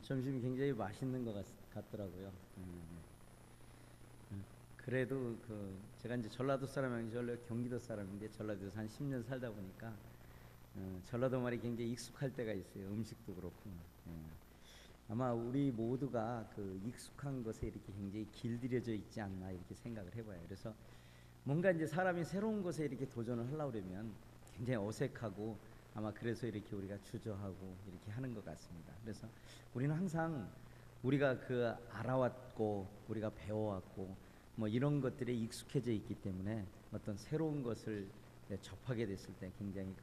점심이 굉장히 맛있는 것 같더라고요. 그래도 제가 이제 전라도 사람이 아니고 원래 경기도 사람인데 전라도에서 한 10년 살다 보니까 전라도 말이 굉장히 익숙할 때가 있어요. 음식도 그렇고. 예. 아마 우리 모두가 익숙한 것에 이렇게 굉장히 길들여져 있지 않나 이렇게 생각을 해봐요. 그래서 뭔가 이제 사람이 새로운 것에 이렇게 도전을 하려고 그러면 굉장히 어색하고 아마 그래서 이렇게 우리가 주저하고 이렇게 하는 것 같습니다. 그래서 우리는 항상 우리가 알아왔고 우리가 배워왔고 뭐 이런 것들에 익숙해져 있기 때문에 어떤 새로운 것을 접하게 됐을 때 굉장히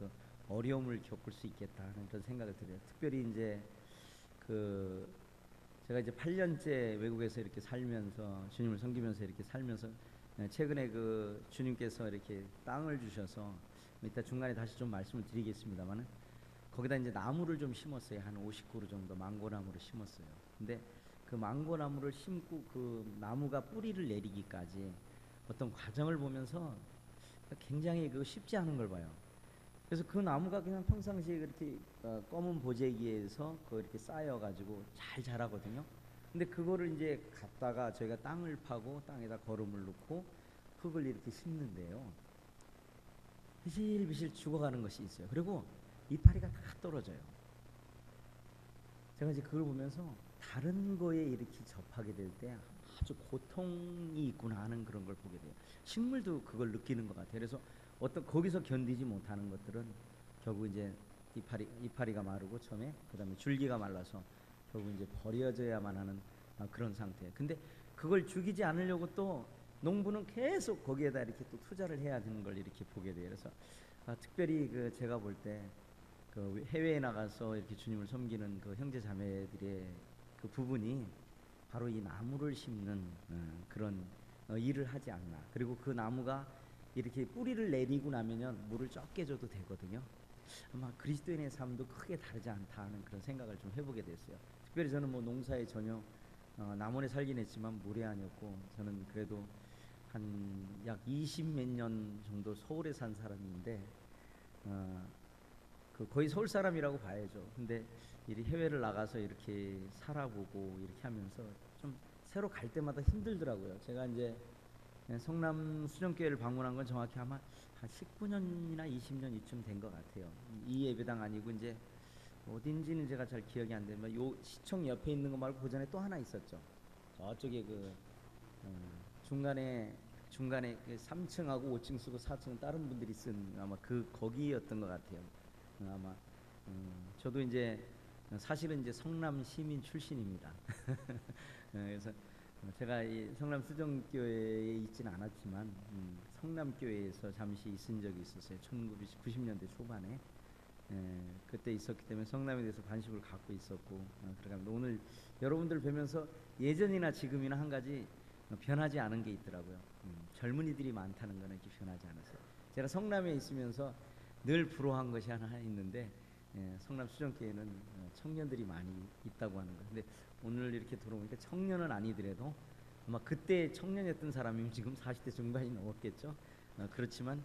어려움을 겪을 수 있겠다 하는 그런 생각을 들어요. 특별히 이제 제가 이제 8년째 외국에서 이렇게 살면서 주님을 섬기면서 이렇게 살면서 최근에 주님께서 이렇게 땅을 주셔서 이따 중간에 다시 좀 말씀을 드리겠습니다만은 거기다 이제 나무를 좀 심었어요. 한 50그루 정도 망고나무를 심었어요. 근데 그 망고나무를 심고 나무가 뿌리를 내리기까지 어떤 과정을 보면서 굉장히 쉽지 않은 걸 봐요. 그래서 그 나무가 그냥 평상시에 그렇게 검은 보재기에서 이렇게 쌓여가지고 잘 자라거든요. 근데 그거를 이제 갖다가 저희가 땅을 파고 땅에다 거름을 넣고 흙을 이렇게 심는데요. 비실비실 죽어가는 것이 있어요. 그리고 이파리가 다 떨어져요. 제가 이제 그걸 보면서 다른 거에 이렇게 접하게 될 때 아주 고통이 있구나 하는 그런 걸 보게 돼요. 식물도 그걸 느끼는 것 같아요. 그래서 거기서 견디지 못하는 것들은 결국 이제 이파리가 마르고 처음에 그다음에 줄기가 말라서 결국 이제 버려져야만 하는 그런 상태. 근데 그걸 죽이지 않으려고 또 농부는 계속 거기에다 이렇게 또 투자를 해야 되는 걸 이렇게 보게 돼요. 그래서 특별히 제가 볼 때 해외에 나가서 이렇게 주님을 섬기는 형제 자매들의 부분이 바로 이 나무를 심는 그런 일을 하지 않나. 그리고 그 나무가 이렇게 뿌리를 내리고 나면은 물을 적게 줘도 되거든요. 아마 그리스도인의 삶도 크게 다르지 않다 하는 그런 생각을 좀 해보게 됐어요. 특별히 저는 뭐 농사에 전혀 남원에 살긴 했지만 무례한이었고 저는 그래도 한 약 20몇 년 정도 서울에 산 사람인데 거의 서울 사람이라고 봐야죠. 근데 해외를 나가서 이렇게 살아보고 이렇게 하면서 좀 새로 갈 때마다 힘들더라고요. 제가 이제 성남 수정교회를 방문한 건 정확히 아마 한 19년이나 20년 이쯤 된 것 같아요. 이 예배당 아니고 이제 어딘지는 제가 잘 기억이 안 되지만 요 시청 옆에 있는 거 말고 그 전에 또 하나 있었죠. 저쪽에 중간에 3층하고 5층 쓰고 4층은 다른 분들이 쓴 아마 거기였던 것 같아요. 아마 저도 이제 사실은 이제 성남 시민 출신입니다. 그래서 제가 이 성남 수정교회에 있지는 않았지만 성남교회에서 잠시 있은 적이 있었어요. 1990년대 초반에 그때 있었기 때문에 성남에 대해서 관심을 갖고 있었고 그러니까 오늘 여러분들 뵈면서 예전이나 지금이나 한 가지 변하지 않은 게 있더라고요. 젊은이들이 많다는 거는 이렇게 변하지 않았어요. 제가 성남에 있으면서 늘 부러워한 것이 하나 있는데 성남 수정교회는 청년들이 많이 있다고 하는 거예요. 근데 오늘 이렇게 들어보니까 청년은 아니더라도 아마 그때 청년이었던 사람이면 지금 40대 중반이 넘었겠죠. 그렇지만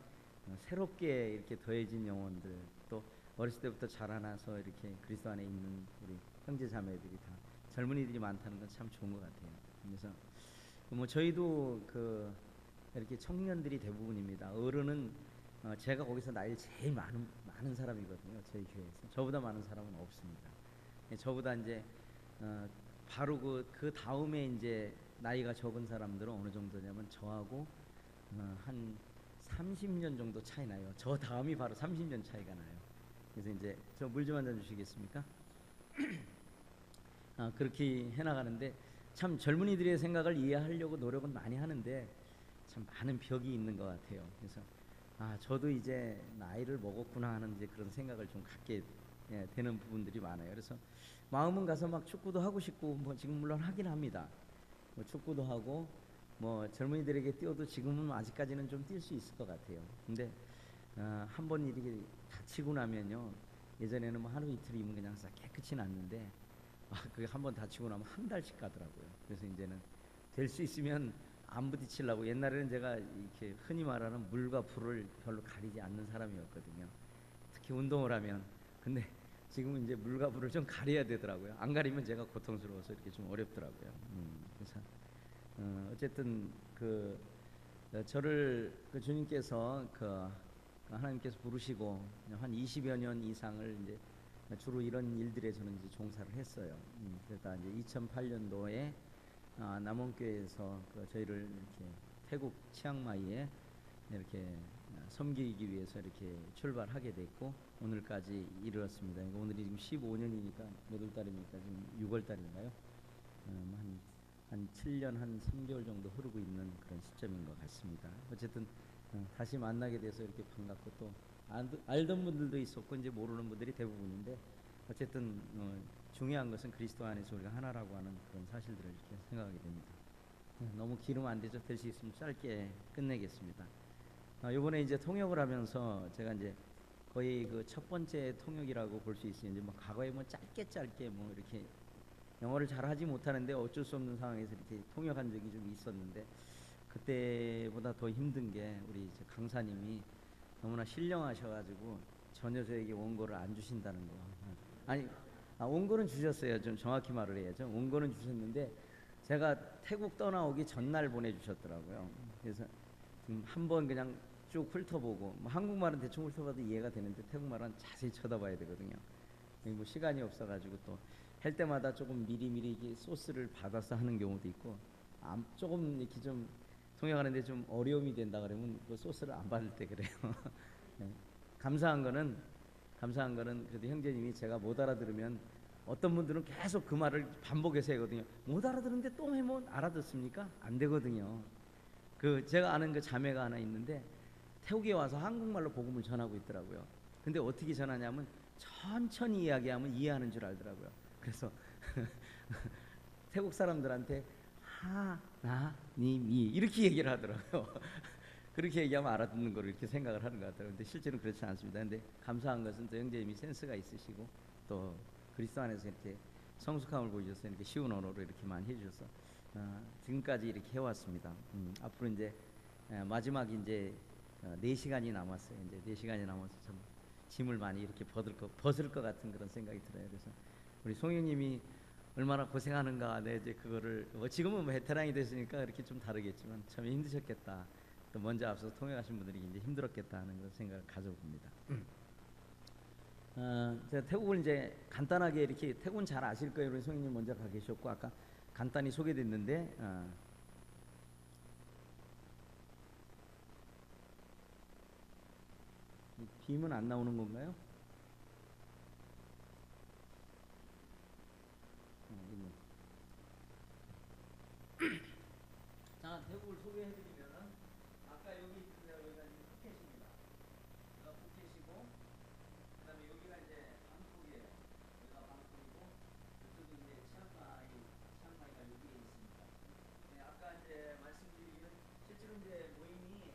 새롭게 이렇게 더해진 영혼들 또 어렸을 때부터 자라나서 이렇게 그리스도 안에 있는 우리 형제 자매들이 다 젊은이들이 많다는 건 참 좋은 것 같아요. 그래서 뭐 저희도 이렇게 청년들이 대부분입니다. 어른은 제가 거기서 나이 제일 많은 사람이거든요. 저희 교회에서 저보다 많은 사람은 없습니다. 저보다 이제 바로 그 다음에 이제 나이가 적은 사람들은 어느 정도냐면 저하고 한 30년 정도 차이 나요. 저 다음이 바로 30년 차이가 나요. 그래서 이제 저 물 좀 한 잔 주시겠습니까? 그렇게 해나가는데 참 젊은이들의 생각을 이해하려고 노력은 많이 하는데 참 많은 벽이 있는 것 같아요. 그래서 저도 이제 나이를 먹었구나 하는 이제 그런 생각을 좀 갖게 되는 부분들이 많아요. 그래서 마음은 가서 막 축구도 하고 싶고 뭐 지금 물론 하긴 합니다. 뭐 축구도 하고 뭐 젊은이들에게 뛰어도 지금은 아직까지는 좀 뛸 수 있을 것 같아요. 근데 한번 이렇게 다치고 나면요 예전에는 뭐 하루 이틀이면 그냥 싹 깨끗이 났는데 그게 한번 다치고 나면 한 달씩 가더라고요. 그래서 이제는 될 수 있으면 안 부딪히려고 옛날에는 제가 이렇게 흔히 말하는 물과 불을 별로 가리지 않는 사람이었거든요. 특히 운동을 하면. 근데 지금은 이제 물과 불을 좀 가려야 되더라고요. 안 가리면 제가 고통스러워서 이렇게 좀 어렵더라고요. 그래서 어쨌든 저를 주님께서 하나님께서 부르시고 한 20여 년 이상을 이제 주로 이런 일들에 저는 이제 종사를 했어요. 그러다 이제 2008년도에 남원교회에서 저희를 이렇게 태국 치앙마이에 이렇게 섬기기 위해서 이렇게 출발하게 됐고 오늘까지 이르렀습니다. 그러니까 오늘이 지금 15년이니까 몇 월 달입니까? 지금 6월 달인가요? 한 7년 한 3개월 정도 흐르고 있는 그런 시점인 것 같습니다. 어쨌든 다시 만나게 돼서 이렇게 반갑고 또 알던 분들도 있었고 이제 모르는 분들이 대부분인데 어쨌든 중요한 것은 그리스도 안에서 우리가 하나라고 하는 그런 사실들을 이렇게 생각하게 됩니다. 너무 길으면 안 되죠. 될 수 있으면 짧게 끝내겠습니다. 이번에 이제 통역을 하면서 제가 이제 거의 그 첫 번째 통역이라고 볼 수 있어요. 이제 뭐 과거에 뭐 짧게 뭐 이렇게 영어를 잘 하지 못하는데 어쩔 수 없는 상황에서 이렇게 통역한 적이 좀 있었는데 그때보다 더 힘든 게 우리 강사님이 너무나 신령하셔가지고 전혀 저에게 원고를 안 주신다는 거. 아니 원고는 주셨어요. 좀 정확히 말을 해야죠. 원고는 주셨는데 제가 태국 떠나오기 전날 보내주셨더라고요. 그래서 한번 그냥 쭉 훑어보고 뭐 한국말은 대충 훑어봐도 이해가 되는데 태국말은 자세히 쳐다봐야 되거든요. 뭐 시간이 없어가지고 또 할 때마다 조금 미리미리 이게 소스를 받아서 하는 경우도 있고 조금 이렇게 좀 통역하는데 좀 어려움이 된다 그러면 그 소스를 안 받을 때 그래요. 네. 감사한 거는 그래도 형제님이 제가 못 알아들으면 어떤 분들은 계속 그 말을 반복해서 하거든요. 못 알아들은데 또 해면 알아듣습니까? 안 되거든요. 제가 아는 그 자매가 하나 있는데 태국에 와서 한국말로 복음을 전하고 있더라고요. 근데 어떻게 전하냐면 천천히 이야기하면 이해하는 줄 알더라고요. 그래서 태국 사람들한테 하나님이 이렇게 얘기를 하더라고요. 그렇게 얘기하면 알아듣는 거를 이렇게 생각을 하는 것 같아요. 근데 실제로는 그렇지 않습니다. 근데 감사한 것은 또 형제님이 센스가 있으시고 또 그리스도 안에서 이렇게 성숙함을 보여주셔서 이렇게 쉬운 언어로 이렇게 많이 해주셔서 지금까지 이렇게 해왔습니다. 앞으로 이제 마지막이 이제 4시간이 남았어요. 이제 4시간이 남아서 참 짐을 많이 이렇게 벗을 것 같은 그런 생각이 들어요. 그래서 우리 송영님이 얼마나 고생하는가, 이제 그거를 지금은 베테랑이 됐으니까 이렇게 좀 다르겠지만 참 힘드셨겠다. 또 먼저 앞서서 통역하신 분들이 이제 힘들었겠다 하는 그런 생각을 가져봅니다. 제가 태국을 이제 간단하게 이렇게 태국은 잘 아실 거예요. 우리 송영님 먼저 가 계셨고 아까 간단히 소개됐는데 빔은 안 나오는 건가요? 자, 태국을 소개해드리면은 아까 여기 있던 데가 여기가 이제 푸켓입니다. 여기가 푸켓이고 그다음에 여기가 이제 방콕이에요. 여기가 방콕이고 이쪽이 이제 치앙마이가 여기에 있습니다. 네, 아까 이제 말씀드리기는 실제로 이제 모임이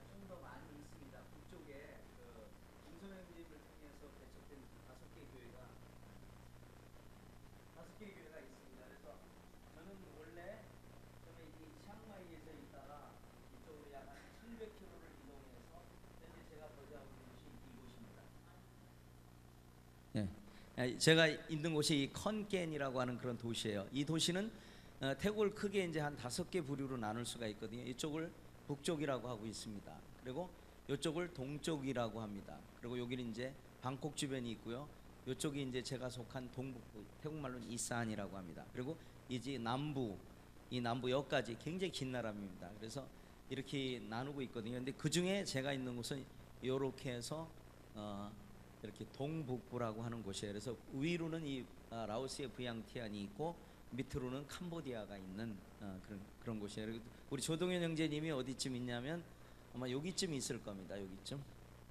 좀 더 많이 있습니다. 북쪽에 김선영님을 통해서 개척된 5개 교회가 있습니다. 그래서 저는 원래 처음에 이 치앙마이에서 있다가 이쪽으로 약 한 700km를 이동해서 현재 제가 거주하고 있는 곳이 이곳입니다. 네, 제가 있는 곳이 이 컨겐이라고 하는 그런 도시예요. 이 도시는 태국을 크게 이제 한 5개 부류로 나눌 수가 있거든요. 이쪽을 북쪽이라고 하고 있습니다. 그리고 이쪽을 동쪽이라고 합니다. 그리고 여기는 이제 방콕 주변이 있고요. 이쪽이 이제 제가 속한 동북부, 태국말로는 이산이라고 합니다. 그리고 이제 이 남부역까지 굉장히 긴 나라입니다. 그래서 이렇게 나누고 있거든요. 근데 그 중에 제가 있는 곳은 이렇게 해서 이렇게 동북부라고 하는 곳이에요. 그래서 위로는 이 라오스의 브이앙티안이 있고 밑으로는 캄보디아가 있는 그런 곳이에요. 그리고 우리 조동현 형제님이 어디쯤 있냐면 아마 여기쯤 있을 겁니다. 여기쯤.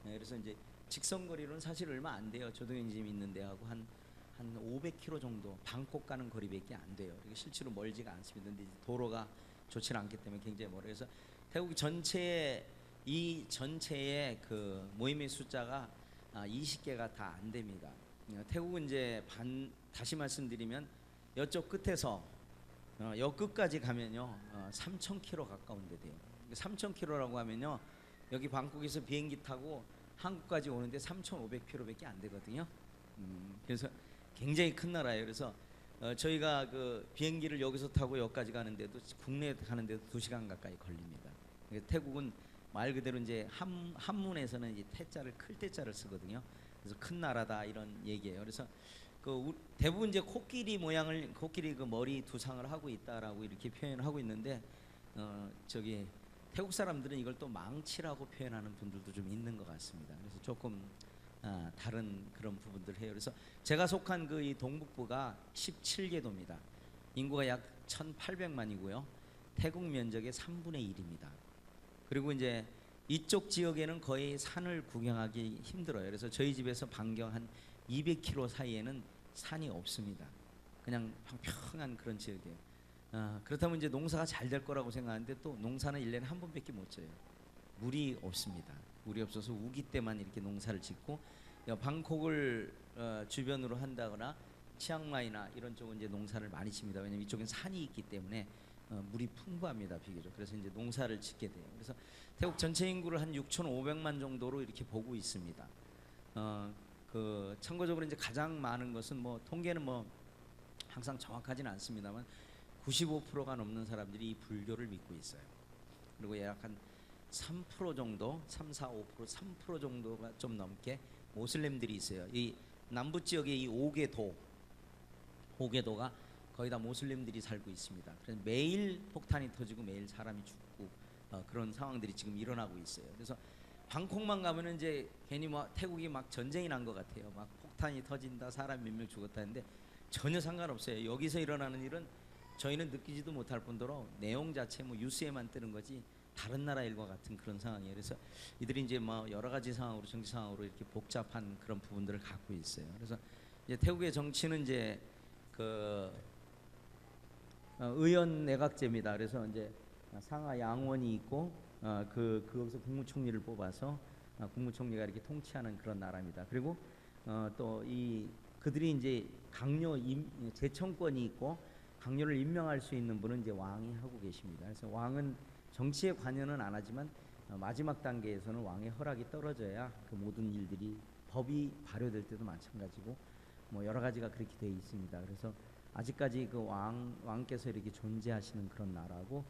네, 그래서 이제 직선거리로는 사실 얼마 안 돼요. 조동현 형제님이 있는 데하고 한 500km 정도 방콕 가는 거리밖에 안 돼요. 이게 실제로 멀지가 않습니다. 근데 도로가 좋지는 않기 때문에 굉장히 멀어요. 그래서 태국 전체의 그 모임의 숫자가 20개가 다 안 됩니다. 태국은 이제 다시 말씀드리면 이쪽 끝에서 여 끝까지 가면요 3,000km 가까운 데 돼요. 3,000km라고 하면요 여기 방콕에서 비행기 타고 한국까지 오는데 3,500km밖에 안 되거든요. 그래서 굉장히 큰 나라예요. 그래서 저희가 그 비행기를 여기서 타고 여기까지 가는데도 국내에 가는데도 2시간 가까이 걸립니다. 태국은 말 그대로 이제 한문에서는 이제 태자를 클 때자를 쓰거든요. 그래서 큰 나라다 이런 얘기예요. 그래서 그 대부분 이제 코끼리 그 머리 두상을 하고 있다라고 이렇게 표현을 하고 있는데 저기 태국 사람들은 이걸 또 망치라고 표현하는 분들도 좀 있는 것 같습니다. 그래서 조금 다른 그런 부분들 해요. 그래서 제가 속한 그 이 동북부가 17개도입니다. 인구가 약 1,800만이고요. 태국 면적의 3분의 1입니다. 그리고 이제 이쪽 지역에는 거의 산을 구경하기 힘들어요. 그래서 저희 집에서 반경 한 200km 사이에는 산이 없습니다. 그냥 평평한 그런 지역이에요. 그렇다면 이제 농사가 잘 될 거라고 생각하는데 또 농사는 1년에 한 번밖에 못 져요. 물이 없습니다. 물이 없어서 우기 때만 이렇게 농사를 짓고 방콕을 주변으로 한다거나 치앙마이나 이런 쪽은 이제 농사를 많이 칩니다. 왜냐면 이쪽엔 산이 있기 때문에 물이 풍부합니다, 비교적. 그래서 이제 농사를 짓게 돼요. 그래서 태국 전체 인구를 한 6,500만 정도로 이렇게 보고 있습니다. 그 참고적으로 이제 가장 많은 것은 뭐 통계는 뭐 항상 정확하지는 않습니다만 95%가 넘는 사람들이 이 불교를 믿고 있어요. 그리고 약 한 3% 정도, 3, 4, 5%, 3% 정도가 좀 넘게 모슬렘들이 있어요. 이 남부 지역의 이 5개도가 거의 다 모슬렘들이 살고 있습니다. 그래서 매일 폭탄이 터지고 매일 사람이 죽고 그런 상황들이 지금 일어나고 있어요. 그래서 방콕만 가면은 이제 괜히 뭐 태국이 막 전쟁이 난 것 같아요. 막 폭탄이 터진다, 사람 몇 명 죽었다는데 전혀 상관없어요. 여기서 일어나는 일은 저희는 느끼지도 못할 뿐더러 내용 자체 뭐 뉴스에만 뜨는 거지 다른 나라 일과 같은 그런 상황이에요. 그래서 이들이 이제 뭐 여러 가지 상황으로 정치 상황으로 이렇게 복잡한 그런 부분들을 갖고 있어요. 그래서 이제 태국의 정치는 이제 그 의원 내각제입니다. 그래서 이제 상하 양원이 있고 거기서 국무총리를 뽑아서 국무총리가 이렇게 통치하는 그런 나라입니다. 그리고 또 이 그들이 이제 제청권이 있고 강요를 임명할 수 있는 분은 이제 왕이 하고 계십니다. 그래서 왕은 정치에 관여는 안 하지만 마지막 단계에서는 왕의 허락이 떨어져야 그 모든 일들이 법이 발효될 때도 마찬가지고 뭐 여러 가지가 그렇게 되어 있습니다. 그래서 아직까지 그 왕께서 이렇게 존재하시는 그런 나라고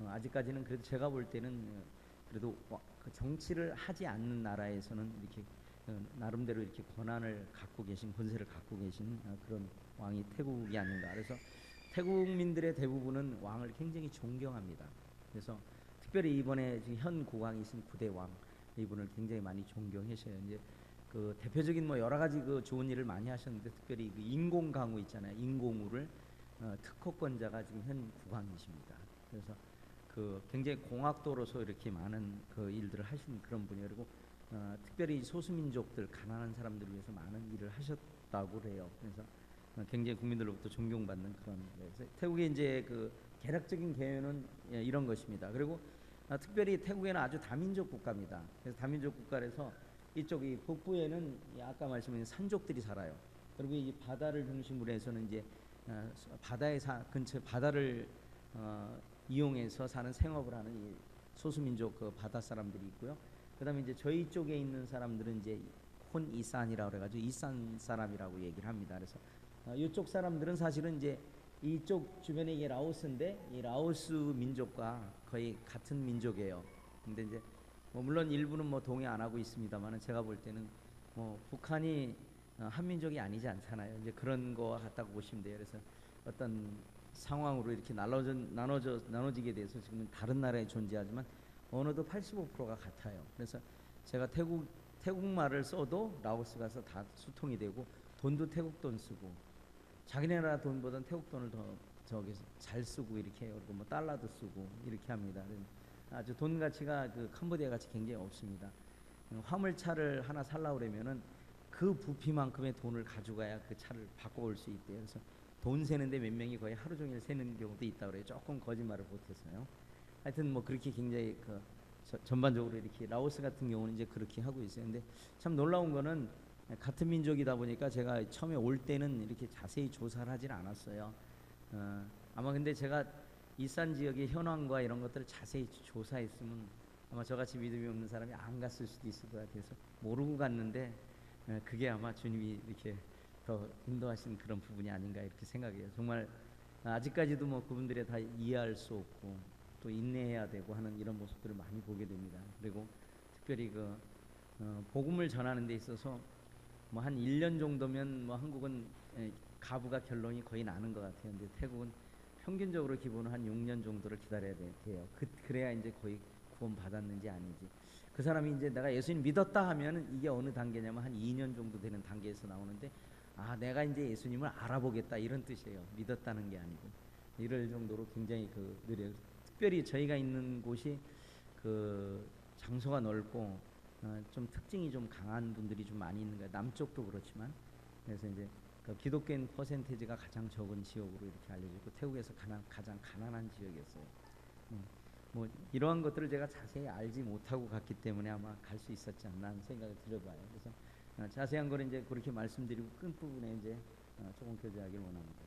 아직까지는 그래도 제가 볼 때는 그래도 그 정치를 하지 않는 나라에서는 이렇게 나름대로 이렇게 권세를 갖고 계신 그런 왕이 태국이 아닌가. 그래서 태국민들의 대부분은 왕을 굉장히 존경합니다. 그래서 특별히 이번에 지금 현 국왕이신 9대 왕 이분을 굉장히 많이 존경하셔요. 이제 그 대표적인 뭐 여러 가지 그 좋은 일을 많이 하셨는데 특별히 그 인공 강우 있잖아요. 인공우를 특허권자가 지금 현 국왕이십니다. 그래서 그 굉장히 공학도로서 이렇게 많은 그 일들을 하신 그런 분이에요. 그리고 특별히 소수민족들 가난한 사람들을 위해서 많은 일을 하셨다고 그래요. 그래서 굉장히 국민들로부터 존경받는 그런. 그래서 태국의 이제 그 개략적인 개요는 이런 것입니다. 그리고 특별히 태국에는 아주 다민족 국가입니다. 그래서 다민족 국가에서 이쪽 이 북부에는 아까 말씀드린 산족들이 살아요. 그리고 이 바다를 중심으로 해서는 이제 근처 바다를 이용해서 사는 생업을 하는 이 소수민족 그 바다 사람들이 있고요. 그다음에 이제 저희 쪽에 있는 사람들은 이제 혼이산이라고 그래가지고 이산 사람이라고 얘기를 합니다. 그래서 이쪽 사람들은 사실은 이제 이쪽 주변에 이게 라오스인데 이 라오스 민족과 거의 같은 민족이에요. 근데 이제 뭐 물론 일부는 뭐 동의 안 하고 있습니다만은 제가 볼 때는 뭐 북한이 한민족이 아니지 않잖아요. 이제 그런 거와 같다고 보시면 돼요. 그래서 어떤 상황으로 이렇게 나눠지게 돼서 지금은 다른 나라에 존재하지만 언어도 85%가 같아요. 그래서 제가 태국말을 써도 라오스 가서 다 수통이 되고 돈도 태국 돈 쓰고 자기네 나라 돈보다는 태국 돈을 더 저기 잘 쓰고 이렇게 해요. 그리고 뭐 달러도 쓰고 이렇게 합니다. 아주 돈 가치가 그 캄보디아 같이 굉장히 없습니다. 화물차를 하나 살라 그러면은 그 부피만큼의 돈을 가져가야 그 차를 바꿔올 수 있대요. 그래서 돈 세는데 몇 명이 거의 하루 종일 세는 경우도 있다 그래요. 조금 거짓말을 못해서요. 하여튼 뭐 그렇게 굉장히 전반적으로 이렇게 라오스 같은 경우는 이제 그렇게 하고 있어요. 근데 참 놀라운 거는 같은 민족이다 보니까 제가 처음에 올 때는 이렇게 자세히 조사를 하진 않았어요. 아마 근데 제가 이산 지역의 현황과 이런 것들을 자세히 조사했으면 아마 저같이 믿음이 없는 사람이 안 갔을 수도 있을 것 같아서 모르고 갔는데 그게 아마 주님이 이렇게 더 인도하신 그런 부분이 아닌가 이렇게 생각해요. 정말 아직까지도 뭐 그분들이 다 이해할 수 없고 또 인내해야 되고 하는 이런 모습들을 많이 보게 됩니다. 그리고 특별히 복음을 전하는 데 있어서 뭐 한 1년 정도면 뭐 한국은 가부가 결론이 거의 나는 것 같아요. 근데 태국은 평균적으로 기본은 한 6년 정도를 기다려야 돼요. 그래야 이제 거의 구원 받았는지 아닌지. 그 사람이 이제 내가 예수님 믿었다 하면은 이게 어느 단계냐면 한 2년 정도 되는 단계에서 나오는데, 아 내가 이제 예수님을 알아보겠다 이런 뜻이에요. 믿었다는 게 아니고. 이럴 정도로 굉장히 느려요. 특별히 저희가 있는 곳이 장소가 넓고 좀 특징이 좀 강한 분들이 좀 많이 있는 거예요. 남쪽도 그렇지만. 그래서 이제 기독교인 퍼센테이지가 가장 적은 지역으로 이렇게 알려지고 태국에서 가장 가난한 지역이었어요. 뭐 이러한 것들을 제가 자세히 알지 못하고 갔기 때문에 아마 갈 수 있었지 않나 하는 생각을 들어봐요. 그래서 자세한 거는 이제 그렇게 말씀드리고 끝 부분에 이제 조금 교제하기를 원합니다.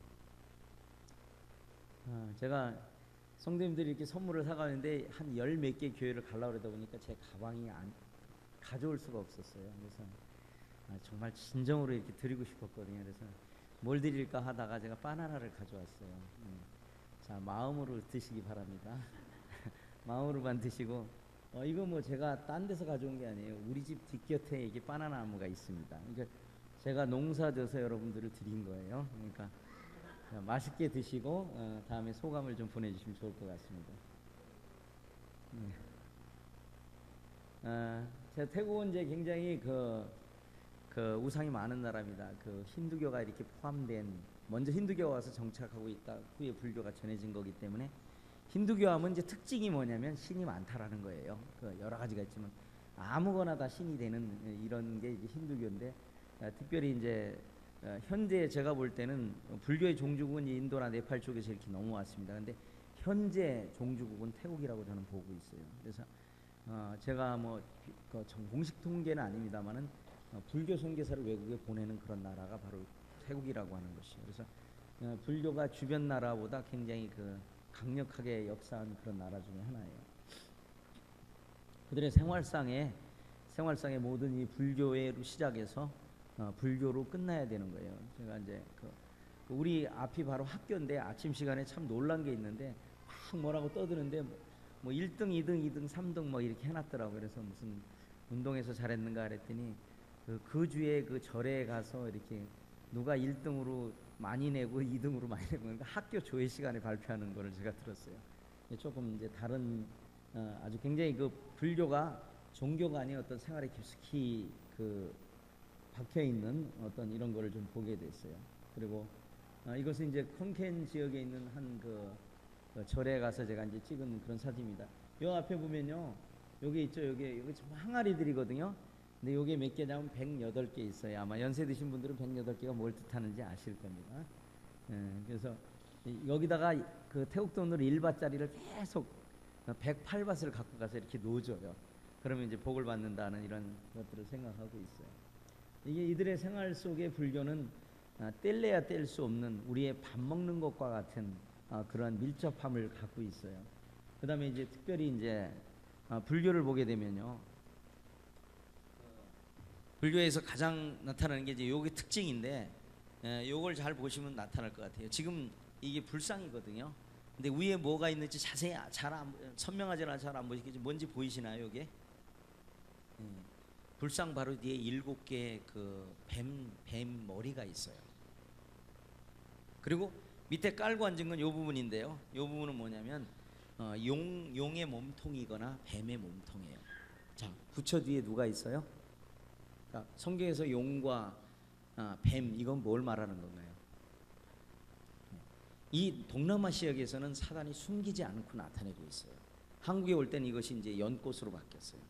제가 성도님들이 이렇게 선물을 사가는데 한 열 몇 개 교회를 가려고 그러다 보니까 제 가방이 가져올 수가 없었어요. 그래서 정말 진정으로 이렇게 드리고 싶었거든요. 그래서 뭘 드릴까 하다가 제가 바나나를 가져왔어요. 자, 마음으로 드시기 바랍니다. 마음으로만 드시고, 이거 뭐 제가 딴 데서 가져온 게 아니에요. 우리 집 뒷곁에 이게 바나나 나무가 있습니다. 그러니까 제가 농사져서 여러분들을 드린 거예요. 그러니까 맛있게 드시고 다음에 소감을 좀 보내주시면 좋을 것 같습니다. 제가 태국은 이제 굉장히 우상이 많은 나라입니다. 힌두교가 이렇게 포함된, 먼저 힌두교가 와서 정착하고 있다 후에 불교가 전해진 거기 때문에, 힌두교 하면 이제 특징이 뭐냐면 신이 많다라는 거예요. 여러 가지가 있지만 아무거나 다 신이 되는 이런 게 이제 힌두교인데, 특별히 이제 현재 제가 볼 때는 불교의 종주국은 인도나 네팔 쪽에서 이렇게 넘어왔습니다. 근데 현재 종주국은 태국이라고 저는 보고 있어요. 그래서 제가 뭐 공식 통계는 아닙니다만은 불교 선교사를 외국에 보내는 그런 나라가 바로 태국이라고 하는 것이에요. 그래서 불교가 주변 나라보다 굉장히 강력하게 역사한 그런 나라 중에 하나예요. 그들의 생활상에 모든 이 불교로 시작해서 불교로 끝나야 되는 거예요. 제가 이제 우리 앞이 바로 학교인데 아침 시간에 참 놀란 게 있는데 막 뭐라고 떠드는데 뭐 1등, 2등, 2등, 3등 뭐 이렇게 해놨더라고요. 그래서 무슨 운동에서 잘했는가 그랬더니 그 주에 그 절에 가서 이렇게 누가 1등으로 많이 내고 2등으로 많이 내고, 그러니까 학교 조회 시간에 발표하는 거를 제가 들었어요. 조금 이제 다른 아주 굉장히 불교가 종교가 아닌 어떤 생활에 깊숙이 박혀 있는 어떤 이런 거를 좀 보게 됐어요. 그리고 이것은 이제 콘켄 지역에 있는 한 절에 가서 제가 이제 찍은 그런 사진입니다. 요 앞에 보면요, 여기 있죠, 여기 정말 항아리들이거든요. 근데 요게 몇 개냐면 108개 있어요. 아마 연세 드신 분들은 108개가 뭘 뜻하는지 아실 겁니다. 그래서 여기다가 태국 돈으로 1바짜리를 계속 108밭을 갖고 가서 이렇게 놓줘요. 그러면 이제 복을 받는다는 이런 것들을 생각하고 있어요. 이게 이들의 생활 속의 불교는 뗄래야 뗄 수 없는 우리의 밥 먹는 것과 같은 그런 밀접함을 갖고 있어요. 그 다음에 이제 특별히 이제 불교를 보게 되면요, 불교에서 가장 나타나는 게 이제 요게 특징인데, 요걸 잘 보시면 나타날 것 같아요. 지금 이게 불상이거든요. 근데 위에 뭐가 있는지 자세히 선명하지는 잘 안 보이시겠지만 뭔지 보이시나요? 요게 불상 바로 뒤에 7개의 뱀 머리가 있어요. 그리고 밑에 깔고 앉은 건 요 부분인데요. 요 부분은 뭐냐면 용의 몸통이거나 뱀의 몸통이에요. 자, 부처 뒤에 누가 있어요? 그러니까 성경에서 용과 뱀, 이건 뭘 말하는 건가요? 이 동남아시아에서는 사단이 숨기지 않고 나타내고 있어요. 한국에 올 때는 이것이 이제 연꽃으로 바뀌었어요.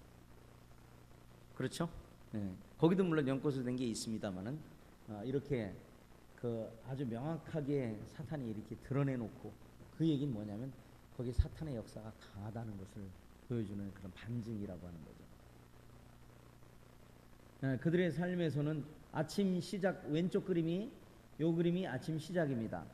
그렇죠? 네. 거기도 물론 연꽃으로 된 게 있습니다만은 이렇게 아주 명확하게 사탄이 이렇게 드러내놓고, 그 얘기는 뭐냐면 거기 사탄의 역사가 강하다는 것을 보여주는 그런 반증이라고 하는 거죠. 그들의 삶에서는 아침 시작, 왼쪽 그림이, 요 그림이 아침 시작입니다.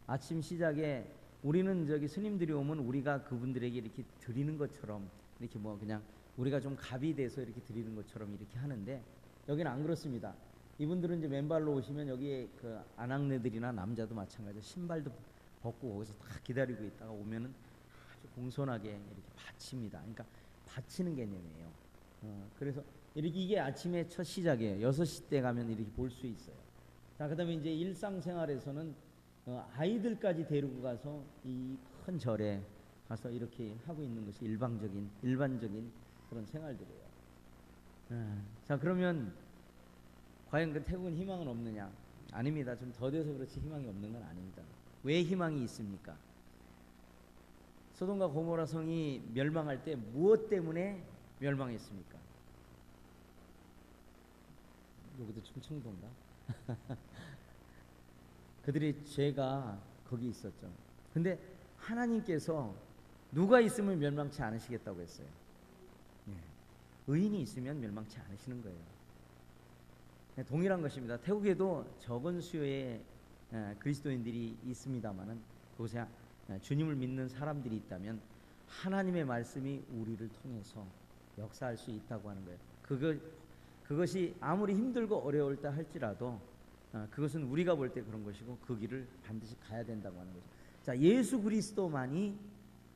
아침 시작에 우리는 스님들이 오면 우리가 그분들에게 이렇게 드리는 것처럼, 이렇게 뭐 그냥 우리가 좀 갑이 돼서 이렇게 드리는 것처럼 이렇게 하는데, 여기는 안 그렇습니다. 이분들은 이제 맨발로 오시면 여기에 그 아낙네들이나 남자도 마찬가지로 신발도 벗고 거기서 다 기다리고 있다가 오면은 아주 공손하게 이렇게 바칩니다. 그러니까 바치는 개념이에요. 그래서 이렇게 이게 아침의 첫 시작이에요. 6시 때 가면 이렇게 볼 수 있어요. 자, 그다음에 이제 일상생활에서는 아이들까지 데리고 가서 이 큰 절에 가서 이렇게 하고 있는 것이 일반적인 그런 생활들이에요. 자, 그러면 과연 그 태국은 희망은 없느냐? 아닙니다. 좀 더뎌서 그렇지 희망이 없는 건 아닙니다. 왜 희망이 있습니까? 소돔과 고모라 성이 멸망할 때 무엇 때문에 멸망했습니까? 여기도 충청도인가? 그들의 죄가 거기 있었죠. 근데 하나님께서 누가 있으면 멸망치 않으시겠다고 했어요. 예. 의인이 있으면 멸망치 않으시는 거예요. 네, 동일한 것입니다. 태국에도 적은 수요의 그리스도인들이 있습니다만은 그곳에 주님을 믿는 사람들이 있다면 하나님의 말씀이 우리를 통해서 역사할 수 있다고 하는 거예요. 그것이 아무리 힘들고 어려울다 할지라도 그것은 우리가 볼 때 그런 것이고 그 길을 반드시 가야 된다고 하는 거죠. 자, 예수 그리스도만이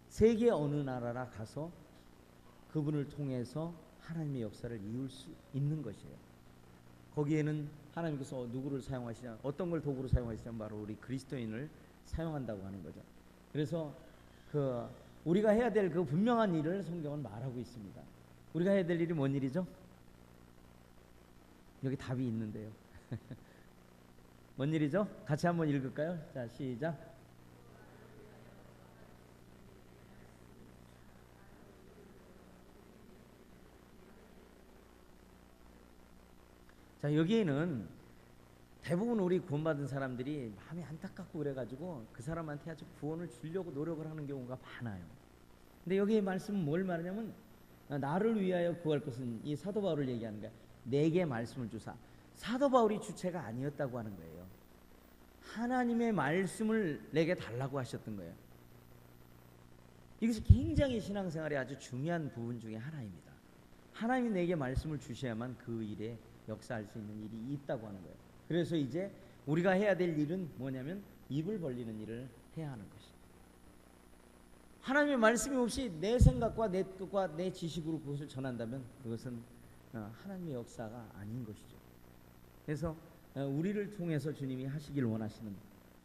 세계 어느 나라나 가서 그분을 통해서 하나님의 역사를 이룰 수 있는 것이에요. 거기에는 하나님께서 누구를 사용하시냐, 어떤 걸 도구로 사용하시냐, 바로 우리 그리스도인을 사용한다고 하는 거죠. 그래서 우리가 해야 될 그 분명한 일을 성경은 말하고 있습니다. 우리가 해야 될 일이 뭔 일이죠? 여기 답이 있는데요. 뭔 일이죠? 같이 한번 읽을까요? 자, 시작. 자, 여기에는 대부분 우리 구원받은 사람들이 마음이 안타깝고 그래가지고 그 사람한테 아주 구원을 주려고 노력을 하는 경우가 많아요. 근데 여기의 말씀은 뭘 말하냐면 나를 위하여 구할 것은, 이 사도 바울을 얘기하는 거야. 내게 말씀을 주사. 사도 바울이 주체가 아니었다고 하는 거예요. 하나님의 말씀을 내게 달라고 하셨던 거예요. 이것이 굉장히 신앙생활에 아주 중요한 부분 중에 하나입니다. 하나님이 내게 말씀을 주셔야만 그 일에 역사할 수 있는 일이 있다고 하는 거예요. 그래서 이제 우리가 해야 될 일은 뭐냐면 입을 벌리는 일을 해야 하는 것이. 하나님의 말씀이 없이 내 생각과 내 뜻과 내 지식으로 그것을 전한다면 그것은 하나님의 역사가 아닌 것이죠. 그래서 우리를 통해서 주님이 하시길 원하시는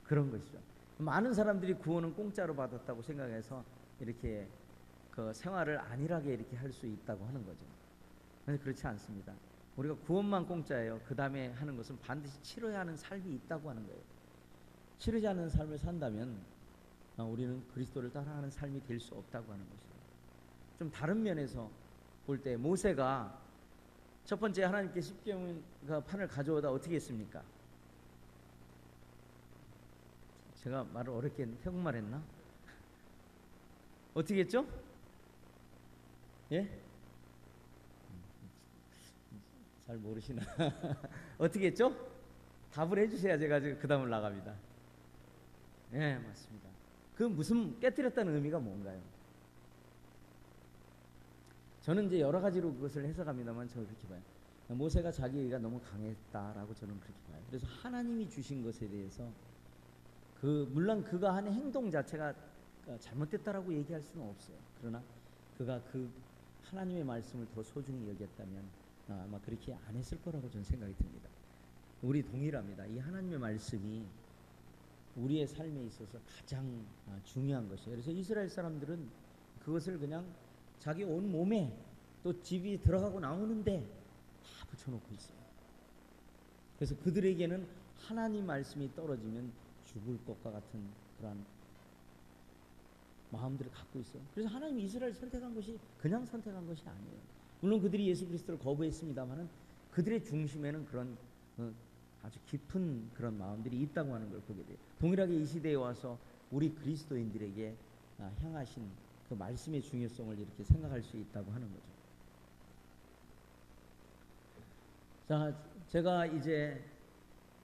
그런 것이죠. 많은 사람들이 구원은 공짜로 받았다고 생각해서 이렇게 그 생활을 안일하게 이렇게 할 수 있다고 하는 거죠. 그렇지 않습니다. 우리가 구원만 공짜예요. 그 다음에 하는 것은 반드시 치러야 하는 삶이 있다고 하는 거예요. 치르지 않는 삶을 산다면 우리는 그리스도를 따라가는 삶이 될 수 없다고 하는 것이에요. 좀 다른 면에서 볼 때 모세가 첫 번째 하나님께 십계명의 판을 가져오다 어떻게 했습니까? 제가 말을 어렵게 태국말 했나? 어떻게 했죠? 예? 잘 모르시나? 어떻게 했죠? 답을 해주셔야 제가 그 다음을 나갑니다. 예, 맞습니다. 그 무슨 깨뜨렸다는 의미가 뭔가요? 저는 이제 여러 가지로 그것을 해석합니다만 저는 그렇게 봐요. 모세가 자기 의가 너무 강했다라고 저는 그렇게 봐요. 그래서 하나님이 주신 것에 대해서 물론 그가 한 행동 자체가 잘못됐다라고 얘기할 수는 없어요. 그러나 그가 그 하나님의 말씀을 더 소중히 여겼다면 아마 그렇게 안 했을 거라고 저는 생각이 듭니다. 우리 동일합니다. 이 하나님의 말씀이 우리의 삶에 있어서 가장 중요한 것이에요. 그래서 이스라엘 사람들은 그것을 그냥 자기 온 몸에 또 집이 들어가고 나오는데 다 붙여놓고 있어요. 그래서 그들에게는 하나님 말씀이 떨어지면 죽을 것과 같은 그런 마음들을 갖고 있어요. 그래서 하나님이 이스라엘을 선택한 것이 그냥 선택한 것이 아니에요. 물론 그들이 예수 그리스도를 거부했습니다마는 그들의 중심에는 그런 아주 깊은 그런 마음들이 있다고 하는 걸 보게 돼요. 동일하게 이 시대에 와서 우리 그리스도인들에게 향하신 그 말씀의 중요성을 이렇게 생각할 수 있다고 하는 거죠. 자, 제가 이제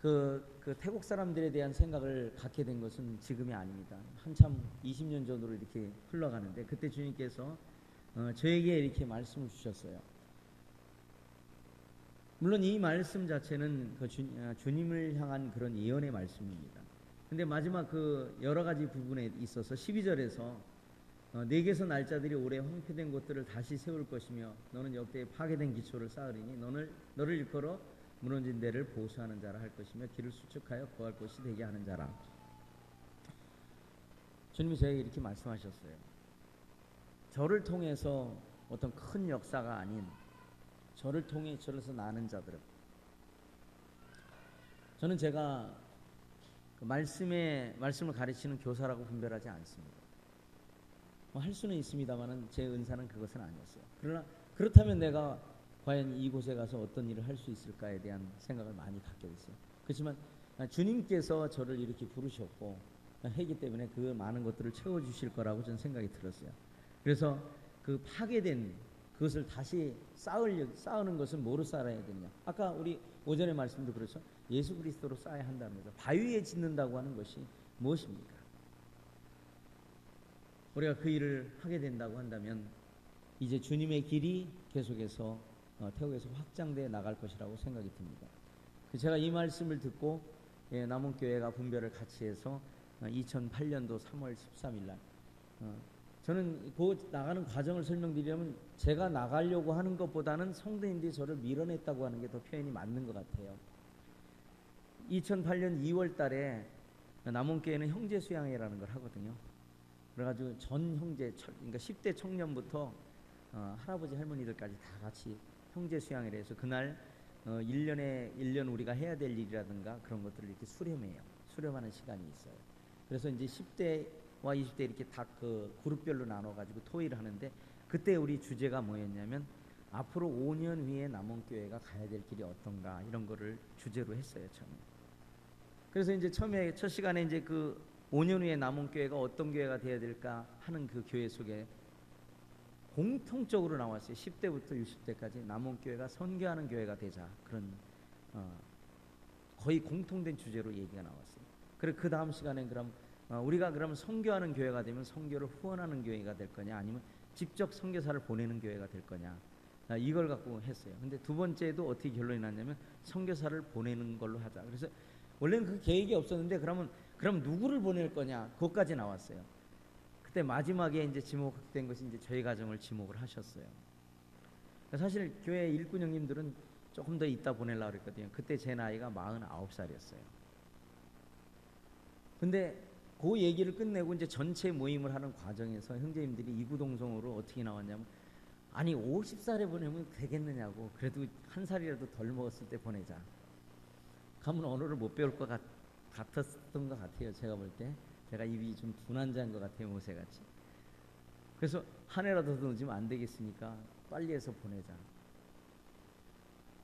그 태국 사람들에 대한 생각을 갖게 된 것은 지금이 아닙니다. 한참 20년 전으로 이렇게 흘러가는데 그때 주님께서 저에게 이렇게 말씀을 주셨어요. 물론 이 말씀 자체는 주님을 향한 그런 예언의 말씀입니다. 근데 마지막 그 여러 가지 부분에 있어서 12절에서 내게서 날짜들이 오래 황폐된 곳들을 다시 세울 것이며 너는 역대에 파괴된 기초를 쌓으리니 너를 일컬어 무너진 데를 보수하는 자라 할 것이며 길을 수축하여 거할 곳이 되게 하는 자라. 주님이 저에게 이렇게 말씀하셨어요. 저를 통해서 어떤 큰 역사가 아닌 저를 통해서 나는 자들은, 저는 제가 그 말씀을 가르치는 교사라고 분별하지 않습니다. 할 수는 있습니다만은 제 은사는 그것은 아니었어요. 그러나 그렇다면 내가 과연 이곳에 가서 어떤 일을 할 수 있을까에 대한 생각을 많이 갖게 됐어요. 그렇지만 주님께서 저를 이렇게 부르셨고 했기 때문에 그 많은 것들을 채워주실 거라고 저는 생각이 들었어요. 그래서 그 파괴된 그것을 다시 쌓는 것은 뭐로 쌓아야 되냐? 아까 우리 오전의 말씀도 그렇죠. 예수 그리스도로 쌓아야 한다는 거죠. 바위에 짓는다고 하는 것이 무엇입니까? 우리가 그 일을 하게 된다고 한다면 이제 주님의 길이 계속해서 태국에서 확장되어 나갈 것이라고 생각이 듭니다. 제가 이 말씀을 듣고 남원교회가 분별을 같이 해서 2008년도 3월 13일 날 저는 그 나가는 과정을 설명드리려면 제가 나가려고 하는 것보다는 성도님들이 저를 밀어냈다고 하는 게 더 표현이 맞는 것 같아요. 2008년 2월 달에 남원교회는 형제 수양회라는 걸 하거든요. 그래가지고 전 형제, 그러니까 10대 청년부터 할아버지 할머니들까지 다 같이 형제 수양회를 해서 그날 1년 우리가 해야 될 일이라든가 그런 것들을 이렇게 수렴해요. 수렴하는 시간이 있어요. 그래서 이제 10대와 20대 이렇게 다 그 그룹별로 나눠가지고 토의를 하는데 그때 우리 주제가 뭐였냐면 앞으로 5년 후에 남원교회가 가야 될 길이 어떤가 이런 거를 주제로 했어요, 처음에. 그래서 이제 처음에 첫 시간에 이제 그 5년 후에 남원교회가 어떤 교회가 되어야 될까 하는 그 교회 속에 공통적으로 나왔어요. 10대부터 60대까지 남원교회가 선교하는 교회가 되자. 그런 거의 공통된 주제로 얘기가 나왔어요. 그래 그 다음 시간에 그럼 우리가 그럼 선교하는 교회가 되면 선교를 후원하는 교회가 될 거냐 아니면 직접 선교사를 보내는 교회가 될 거냐 이걸 갖고 했어요. 근데 두 번째도 어떻게 결론이 났냐면 선교사를 보내는 걸로 하자. 그래서 원래는 그 계획이 없었는데 그럼 누구를 보낼 거냐 그것까지 나왔어요. 그때 마지막에 이제 지목된 것이 이제 저희 가정을 지목을 하셨어요. 사실 교회 일꾼 형님들은 조금 더 있다 보내려고 그랬거든요. 그때 제 나이가 49살이었어요. 근데 그 얘기를 끝내고 이제 전체 모임을 하는 과정에서 형제님들이 이구동성으로 어떻게 나왔냐면 아니 50살에 보내면 되겠느냐고 그래도 한 살이라도 덜 먹었을 때 보내자. 가면 언어를 못 배울 것 같았던 것 같아요. 제가 볼 때 제가 입이 좀 둔한 자인 것 같아요. 모세같이. 그래서 한 해라도 더 늦으면 안 되겠으니까 빨리 해서 보내자.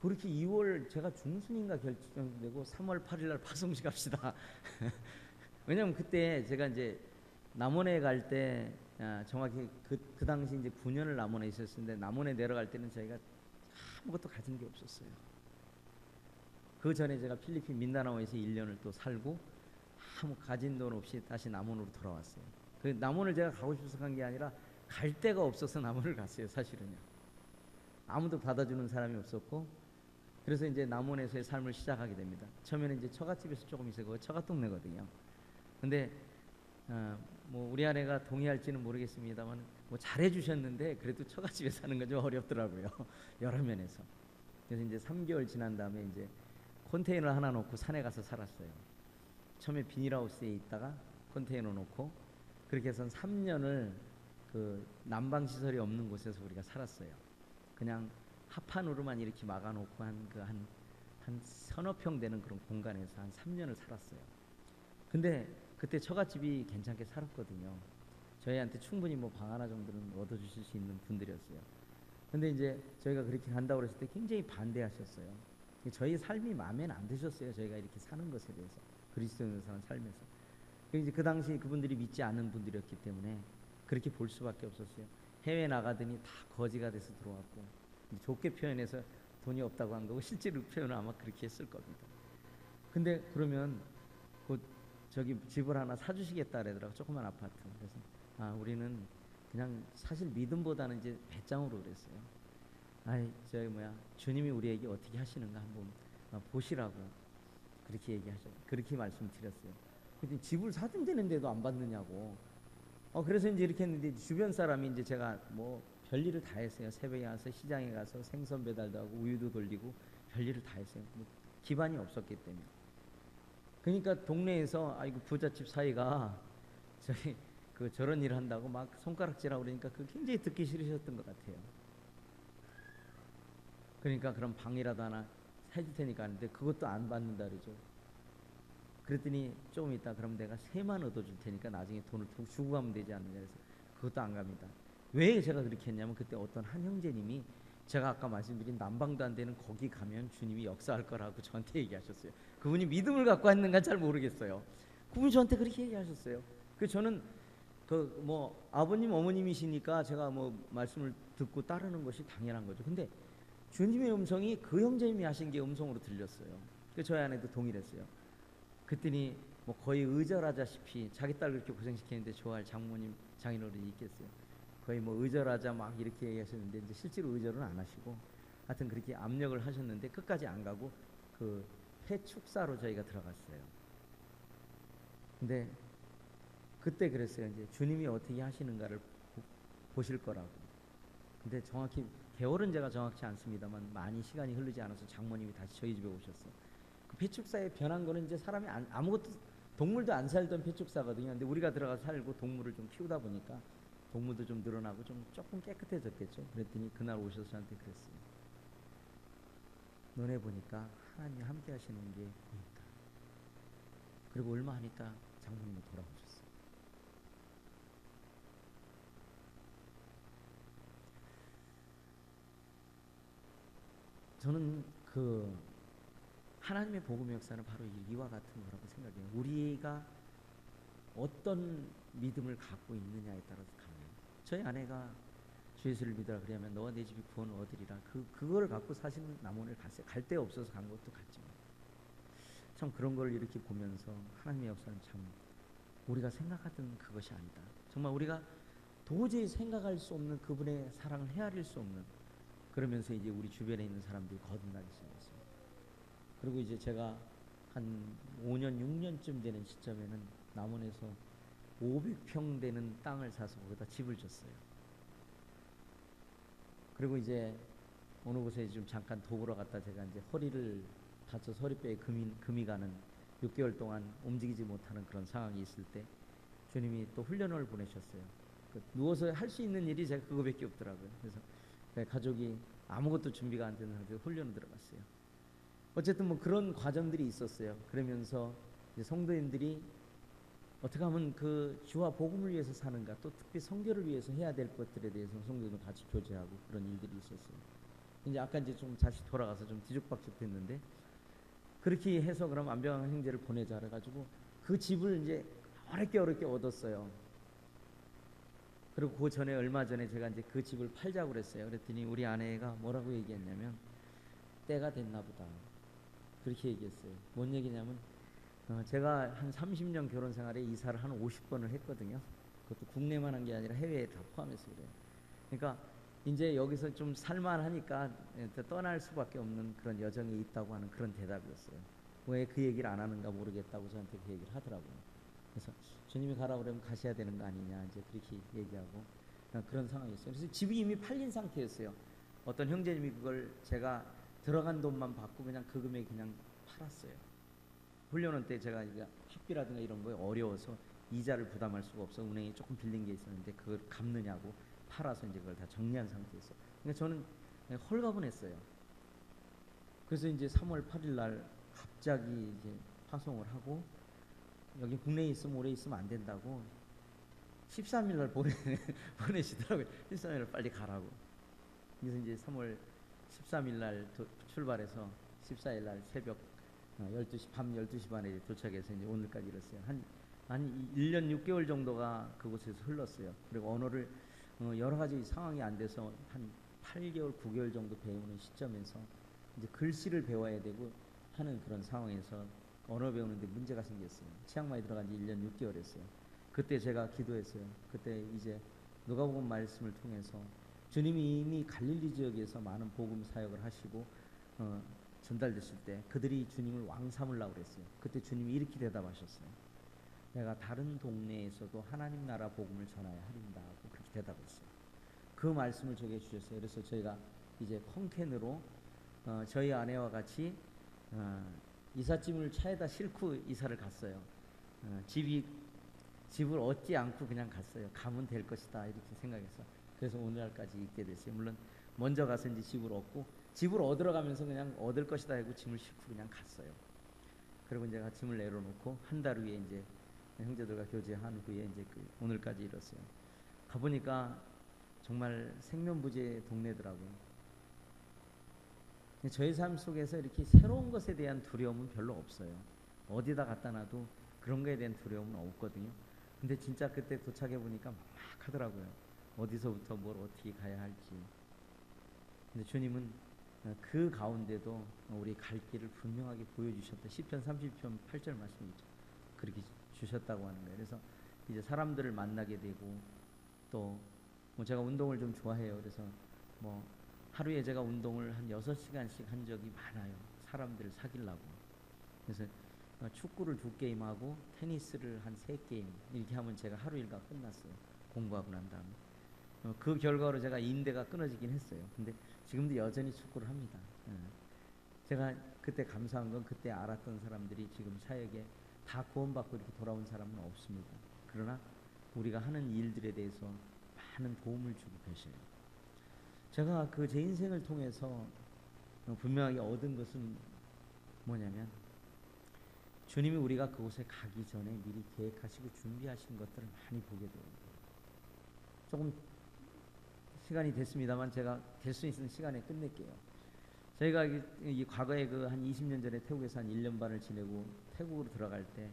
그렇게 2월 제가 중순인가 결정되고 3월 8일 날 파송시 갑시다. 왜냐면 그때 제가 이제 남원에 갈 때 정확히 그 당시 이제 9년을 남원에 있었는데 남원에 내려갈 때는 저희가 아무것도 가진 게 없었어요. 그 전에 제가 필리핀 민다나오에서 1년을 또 살고 아무 가진 돈 없이 다시 남원으로 돌아왔어요. 그 남원을 제가 가고 싶어서 간 게 아니라 갈 데가 없어서 남원을 갔어요. 사실은요. 아무도 받아주는 사람이 없었고 그래서 이제 남원에서의 삶을 시작하게 됩니다. 처음에는 이제 처갓집에서 조금 있었고 처갓 동네거든요. 근데 뭐 우리 아내가 동의할지는 모르겠습니다만 뭐 잘해주셨는데 그래도 처갓집에 사는 건 좀 어렵더라고요. 여러 면에서. 그래서 이제 3개월 지난 다음에 이제 컨테이너 하나 놓고 산에 가서 살았어요. 처음에 비닐하우스에 있다가 컨테이너 놓고 그렇게 해서 3년을 그 난방시설이 없는 곳에서 우리가 살았어요. 그냥 합판으로만 이렇게 막아놓고 한 서너 평 되는 그런 공간에서 한 3년을 살았어요. 근데 그때 처갓집이 괜찮게 살았거든요. 저희한테 충분히 뭐 방 하나 정도는 얻어주실 수 있는 분들이었어요. 근데 이제 저희가 그렇게 간다고 그랬을 때 굉장히 반대하셨어요. 저희 삶이 마음에는 안 드셨어요. 저희가 이렇게 사는 것에 대해서. 그리스도인으로 사는 삶에서. 이제 그 당시 그분들이 믿지 않는 분들이었기 때문에 그렇게 볼 수밖에 없었어요. 해외 나가더니 다 거지가 돼서 들어왔고 좋게 표현해서 돈이 없다고 한 거고 실제로 표현은 아마 그렇게 했을 겁니다. 근데 그러면 그 저기 집을 하나 사주시겠다 그러더라고. 조그만 아파트. 그래서 우리는 그냥 사실 믿음보다는 이제 배짱으로 그랬어요. 아이 저기 뭐야 주님이 우리에게 어떻게 하시는가 한번 보시라고 그렇게 그렇게 말씀드렸어요. 근데 집을 사준다는데도 안 받느냐고. 그래서 이제 이렇게 했는데 주변 사람이 이제 제가 뭐 별일을 다 했어요. 새벽에 가서 시장에 가서 생선 배달도 하고 우유도 돌리고 별일을 다 했어요. 뭐 기반이 없었기 때문에. 그러니까 동네에서 아이고 부잣집 사이가 저희 그 저런 일을 한다고 막 손가락질하고 그러니까 그 굉장히 듣기 싫으셨던 것 같아요. 그러니까 그럼 방이라도 하나 해줄 테니까 하는데 그것도 안 받는다 그러죠. 그랬더니 조금 있다 그럼 내가 세만 얻어줄 테니까 나중에 돈을 주고 가면 되지 않느냐 그래서 그것도 안 갑니다. 왜 제가 그렇게 했냐면 그때 어떤 한 형제님이 제가 아까 말씀드린 난방도 안 되는 거기 가면 주님이 역사할 거라고 저한테 얘기하셨어요. 그분이 믿음을 갖고 왔는가 잘 모르겠어요. 그분이 저한테 그렇게 얘기하셨어요. 그 저는 그 뭐 아버님 어머님이시니까 제가 뭐 말씀을 듣고 따르는 것이 당연한 거죠. 근데 주님의 음성이 그 형제님이 하신 게 음성으로 들렸어요. 그 저희 아내도 동일했어요. 그랬더니 뭐 거의 의절하자시피 자기 딸 그렇게 고생시키는데 좋아할 장모님 장인어른이 있겠어요. 거의 뭐 의절하자 막 이렇게 얘기하셨는데 이제 실제로 의절은 안 하시고 하여튼 그렇게 압력을 하셨는데 끝까지 안 가고 그 폐축사로 저희가 들어갔어요. 근데 그때 그랬어요. 이제 주님이 어떻게 하시는가를 보실 거라고. 근데 정확히 개월은 제가 정확치 않습니다만 많이 시간이 흐르지 않아서 장모님이 다시 저희 집에 오셨어요. 그 폐축사에 변한 거는 이제 사람이 아무것도 동물도 안 살던 폐축사거든요. 근데 우리가 들어가 살고 동물을 좀 키우다 보니까 동물도 좀 늘어나고 좀 조금 깨끗해졌겠죠. 그랬더니 그날 오셔서 저한테 그랬어요. 너네 보니까 하나님이 함께 하시는 게 보인다. 그리고 얼마 하니까 장모님이 돌아오셨어요. 저는 그 하나님의 복음의 역사는 바로 이와 같은 거라고 생각해요. 우리가 어떤 믿음을 갖고 있느냐에 따라서 달라요. 저희 아내가 주 예수를 믿으라 그러면 너와 내 집이 구원을 얻으리라. 그거를 갖고 사실 남원을 갔어요. 갈 데 없어서 간 것도 갔지만 참 그런 걸 이렇게 보면서 하나님의 역사는 참 우리가 생각하던 그것이 아니다. 정말 우리가 도저히 생각할 수 없는 그분의 사랑을 헤아릴 수 없는 그러면서 이제 우리 주변에 있는 사람들이 거듭나기 시작했어요. 그리고 이제 제가 한 5년 6년쯤 되는 시점에는 남원에서 500평 되는 땅을 사서 거기다 집을 줬어요. 그리고 이제 어느 곳에 좀 잠깐 도보러 갔다 제가 이제 허리를 다쳐서 허리뼈에 금이 가는 6개월 동안 움직이지 못하는 그런 상황이 있을 때 주님이 또 훈련을 보내셨어요. 누워서 할 수 있는 일이 제가 그거밖에 없더라고요. 그래서 가족이 아무것도 준비가 안 되는 상태에서 훈련을 들어갔어요. 어쨌든 뭐 그런 과정들이 있었어요. 그러면서 이제 성도님들이 어떻게 하면 그 주와 복음을 위해서 사는가, 또 특히 성결을 위해서 해야 될 것들에 대해서 성도들과 같이 교제하고 그런 일들이 있었어요. 이제 아까 이제 좀 다시 돌아가서 좀 뒤죽박죽 됐는데 그렇게 해서 그럼 안병환 형제를 보내자 그래가지고 그 집을 이제 어렵게 얻었어요. 그리고 그 전에 얼마 전에 제가 이제 그 집을 팔자고 그랬어요. 그랬더니 우리 아내가 뭐라고 얘기했냐면 때가 됐나 보다. 그렇게 얘기했어요. 뭔 얘기냐면 제가 한 30년 결혼 생활에 이사를 한 50번을 했거든요. 그것도 국내만 한 게 아니라 해외에 다 포함해서 그래요. 그러니까 이제 여기서 좀 살만하니까 떠날 수밖에 없는 그런 여정이 있다고 하는 그런 대답이었어요. 왜 그 얘기를 안 하는가 모르겠다고 저한테 그 얘기를 하더라고요. 그래서 주님이 가라고 그러면 가셔야 되는 거 아니냐 이제 그렇게 얘기하고 그런 상황이었어요. 그래서 집이 이미 팔린 상태였어요. 어떤 형제님이 그걸 제가 들어간 돈만 받고 그냥 그 금액 그냥 팔았어요. 훈련원 때 제가 이제 학비라든가 이런 거에 어려워서 이자를 부담할 수가 없어 은행에 조금 빌린 게 있었는데 그걸 갚느냐고 팔아서 이제 그걸 다 정리한 상태였어. 그러니까 저는 홀가분했어요. 그래서 이제 3월 8일 날 갑자기 이제 파송을 하고 여기 국내에 있으면 오래 있으면 안 된다고 13일 날 보내시더라고요. 13일 날 빨리 가라고. 그래서 이제 3월 13일 날 출발해서 14일 날 새벽 12시 밤 12시 반에 도착해서 이제 오늘까지 이랬어요. 한 1년 6개월 정도가 그곳에서 흘렀어요. 그리고 언어를 여러 가지 상황이 안 돼서 한 8개월 9개월 정도 배우는 시점에서 이제 글씨를 배워야 되고 하는 그런 상황에서 언어 배우는데 문제가 생겼어요. 치앙마이 들어간 지 1년 6개월 했어요. 그때 제가 기도했어요. 그때 이제 누가복음 말씀을 통해서 주님이 이미 갈릴리 지역에서 많은 복음 사역을 하시고 전달됐을 때 그들이 주님을 왕 삼으려고 그랬어요. 그때 주님이 이렇게 대답하셨어요. 내가 다른 동네에서도 하나님 나라 복음을 전하여 하린다 하고 그렇게 대답했어요. 그 말씀을 저에게 주셨어요. 그래서 저희가 이제 콩캔으로 저희 아내와 같이 이삿짐을 차에다 싣고 이사를 갔어요. 집을 얻지 않고 그냥 갔어요. 가면 될 것이다 이렇게 생각해서. 그래서 오늘날까지 있게 됐어요. 물론 먼저 가서 이제 집을 얻고 집을 얻으러 가면서 그냥 얻을 것이다 하고 짐을 싣고 그냥 갔어요. 그리고 이제 짐을 내려놓고 한 달 후에 이제 형제들과 교제한 후에 이제 오늘까지 이뤘어요. 가보니까 정말 생면부지의 동네더라고요. 저의 삶 속에서 이렇게 새로운 것에 대한 두려움은 별로 없어요. 어디다 갖다 놔도 그런 거에 대한 두려움은 없거든요. 근데 진짜 그때 도착해 보니까 막막하더라고요. 어디서부터 뭘 어떻게 가야 할지. 근데 주님은 그 가운데도 우리 갈 길을 분명하게 보여주셨다. 시편 30편 8절 말씀이죠. 그렇게 주셨다고 하는 거예요. 그래서 이제 사람들을 만나게 되고 또 제가 운동을 좀 좋아해요. 그래서 하루에 제가 운동을 한 6시간씩 한 적이 많아요. 사람들을 사귀려고. 그래서 축구를 2게임하고 테니스를 한 3게임 이렇게 하면 제가 하루 일과 끝났어요. 공부하고 난 다음에. 그 결과로 제가 인대가 끊어지긴 했어요. 근데 지금도 여전히 축구를 합니다. 제가 그때 감사한 건 그때 알았던 사람들이 지금 사역에 다 구원받고 이렇게 돌아온 사람은 없습니다. 그러나 우리가 하는 일들에 대해서 많은 도움을 주고 계셔요. 제가 제 인생을 통해서 분명하게 얻은 것은 뭐냐면 주님이 우리가 그곳에 가기 전에 미리 계획하시고 준비하신 것들을 많이 보게 돼요. 조금 시간이 됐습니다만 제가 될 수 있는 시간에 끝낼게요. 저희가 이 과거에 한 20년 전에 태국에서 한 1년 반을 지내고 태국으로 들어갈 때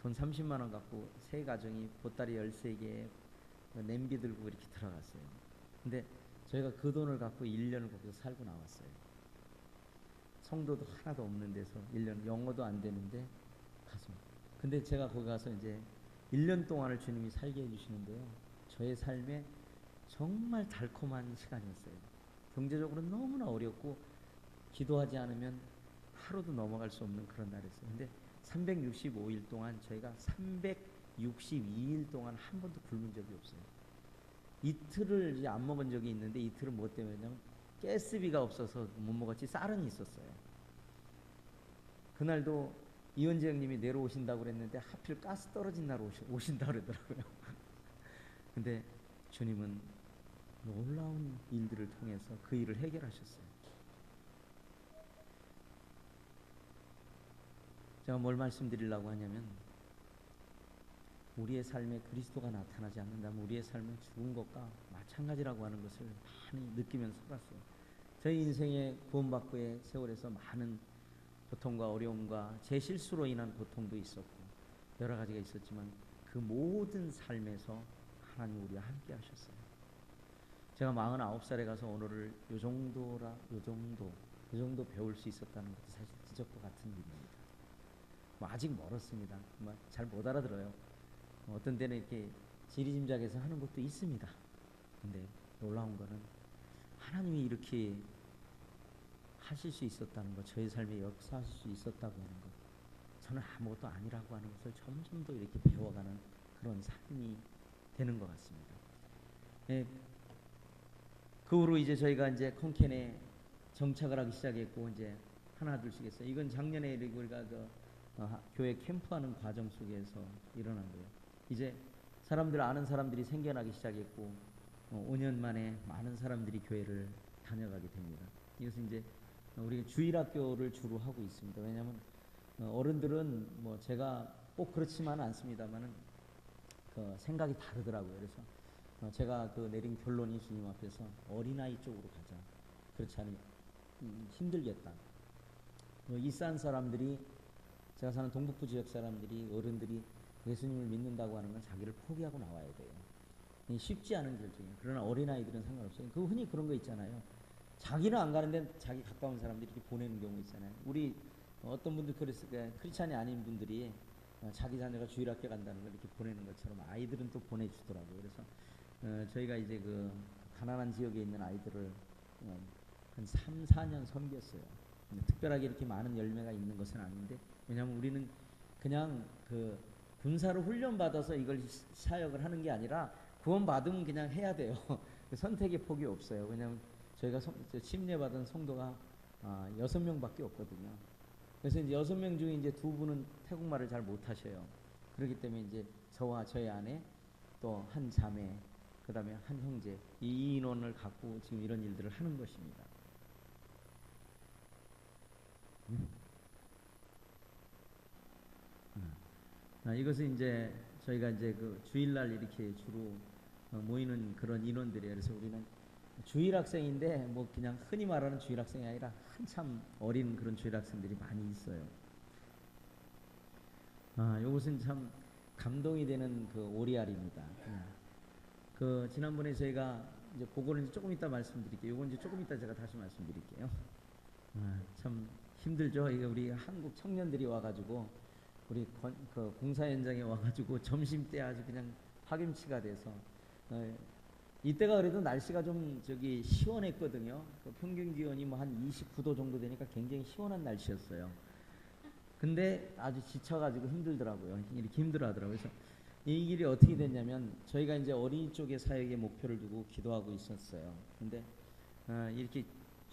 돈 30만 원 갖고 세 가정이 보따리 13개 냄비 들고 이렇게 들어갔어요. 근데 저희가 그 돈을 갖고 1년을 거기서 살고 나왔어요. 성도도 하나도 없는 데서 1년, 영어도 안 되는데 가서. 근데 제가 거기 가서 이제 1년 동안을 주님이 살게 해주시는데요. 저의 삶에 정말 달콤한 시간이었어요. 경제적으로 너무나 어렵고 기도하지 않으면 하루도 넘어갈 수 없는 그런 날이었어요. 근데 365일 동안 저희가 362일 동안 한 번도 굶은 적이 없어요. 이틀을 이제 안 먹은 적이 있는데 이틀은 뭐 때문에냐면 가스비가 없어서 못 먹었지 쌀은 있었어요. 그날도 이원재 형님이 내려오신다고 그랬는데 하필 가스 떨어진 날 오신다고 그러더라고요. 근데 주님은 놀라운 일들을 통해서 그 일을 해결하셨어요. 제가 뭘 말씀드리려고 하냐면 우리의 삶에 그리스도가 나타나지 않는다면 우리의 삶은 죽은 것과 마찬가지라고 하는 것을 많이 느끼면서 살았어요. 저희 인생의 구원받고의 세월에서 많은 고통과 어려움과 제 실수로 인한 고통도 있었고 여러 가지가 있었지만 그 모든 삶에서 하나님 우리와 함께 하셨어요. 제가 49살에 가서 언어를 요 정도 배울 수 있었다는 것도 사실 기적과 같은 일입니다. 아직 멀었습니다. 잘 못 알아들어요. 어떤 때는 이렇게 지리짐작해서 하는 것도 있습니다. 근데 놀라운 거는 하나님이 이렇게 하실 수 있었다는 것, 저의 삶에 역사하실 수 있었다고 하는 것, 저는 아무것도 아니라고 하는 것을 점점 더 이렇게 배워가는 그런 삶이 되는 것 같습니다. 예, 그 후로 이제 저희가 이제 콩캔에 정착을 하기 시작했고 이제 하나 둘씩 했어요. 이건 작년에 우리가 교회 캠프하는 과정 속에서 일어난 거예요. 이제 아는 사람들이 생겨나기 시작했고 5년 만에 많은 사람들이 교회를 다녀가게 됩니다. 이것은 이제 우리가 주일학교를 주로 하고 있습니다. 왜냐하면 어른들은 제가 꼭 그렇지만은 않습니다만은 생각이 다르더라고요. 그래서 제가 내린 결론이 주님 앞에서 어린아이 쪽으로 가자. 그렇지 않으면 힘들겠다. 이산 사람들이 제가 사는 동북부 지역 사람들이 어른들이 예수님을 믿는다고 하는 건 자기를 포기하고 나와야 돼요. 쉽지 않은 결정이에요. 그러나 어린아이들은 상관없어요. 흔히 그런 거 있잖아요. 자기는 안 가는데 자기 가까운 사람들이 이렇게 보내는 경우 있잖아요. 우리 어떤 분들 크리스찬이 아닌 분들이 자기 자녀가 주일학교 간다는 걸 이렇게 보내는 것처럼 아이들은 또 보내주더라고요. 그래서 저희가 이제 가난한 지역에 있는 아이들을 한 3, 4년 섬겼어요. 특별하게 이렇게 많은 열매가 있는 것은 아닌데, 왜냐하면 우리는 그냥 그 군사로 훈련 받아서 이걸 사역을 하는 게 아니라 구원 받으면 그냥 해야 돼요. 선택의 폭이 없어요. 왜냐하면 저희가 침례 받은 성도가 6명밖에 없거든요. 그래서 이제 6명 중에 이제 2분은 태국말을 잘 못하셔요. 그렇기 때문에 이제 저와 저희 아내 또 한 자매, 그 다음에 한 형제, 이 인원을 갖고 지금 이런 일들을 하는 것입니다. 이것은 이제 저희가 이제 그 주일날 이렇게 주로 모이는 그런 인원들이에요. 그래서 우리는 주일 학생인데 뭐 그냥 흔히 말하는 주일 학생이 아니라 한참 어린 그런 주일 학생들이 많이 있어요. 이것은 참 감동이 되는 그 오리알입니다. 그 지난번에 저희가 이제 그거는 이제 조금 이따 말씀드릴게요. 이건 이제 조금 이따 제가 다시 말씀드릴게요. 참 힘들죠. 이게 우리 한국 청년들이 와가지고 우리 그 공사 현장에 와가지고 점심때 아주 그냥 파김치가 돼서 이때가 그래도 날씨가 좀 저기 시원했거든요. 그 평균 기온이 뭐 한 29도 정도 되니까 굉장히 시원한 날씨였어요. 근데 아주 지쳐가지고 힘들더라고요. 이렇게 힘들어하더라고요. 그래서 이 길이 어떻게 됐냐면 저희가 이제 어린이 쪽의 사역에 목표를 두고 기도하고 있었어요. 근데 이렇게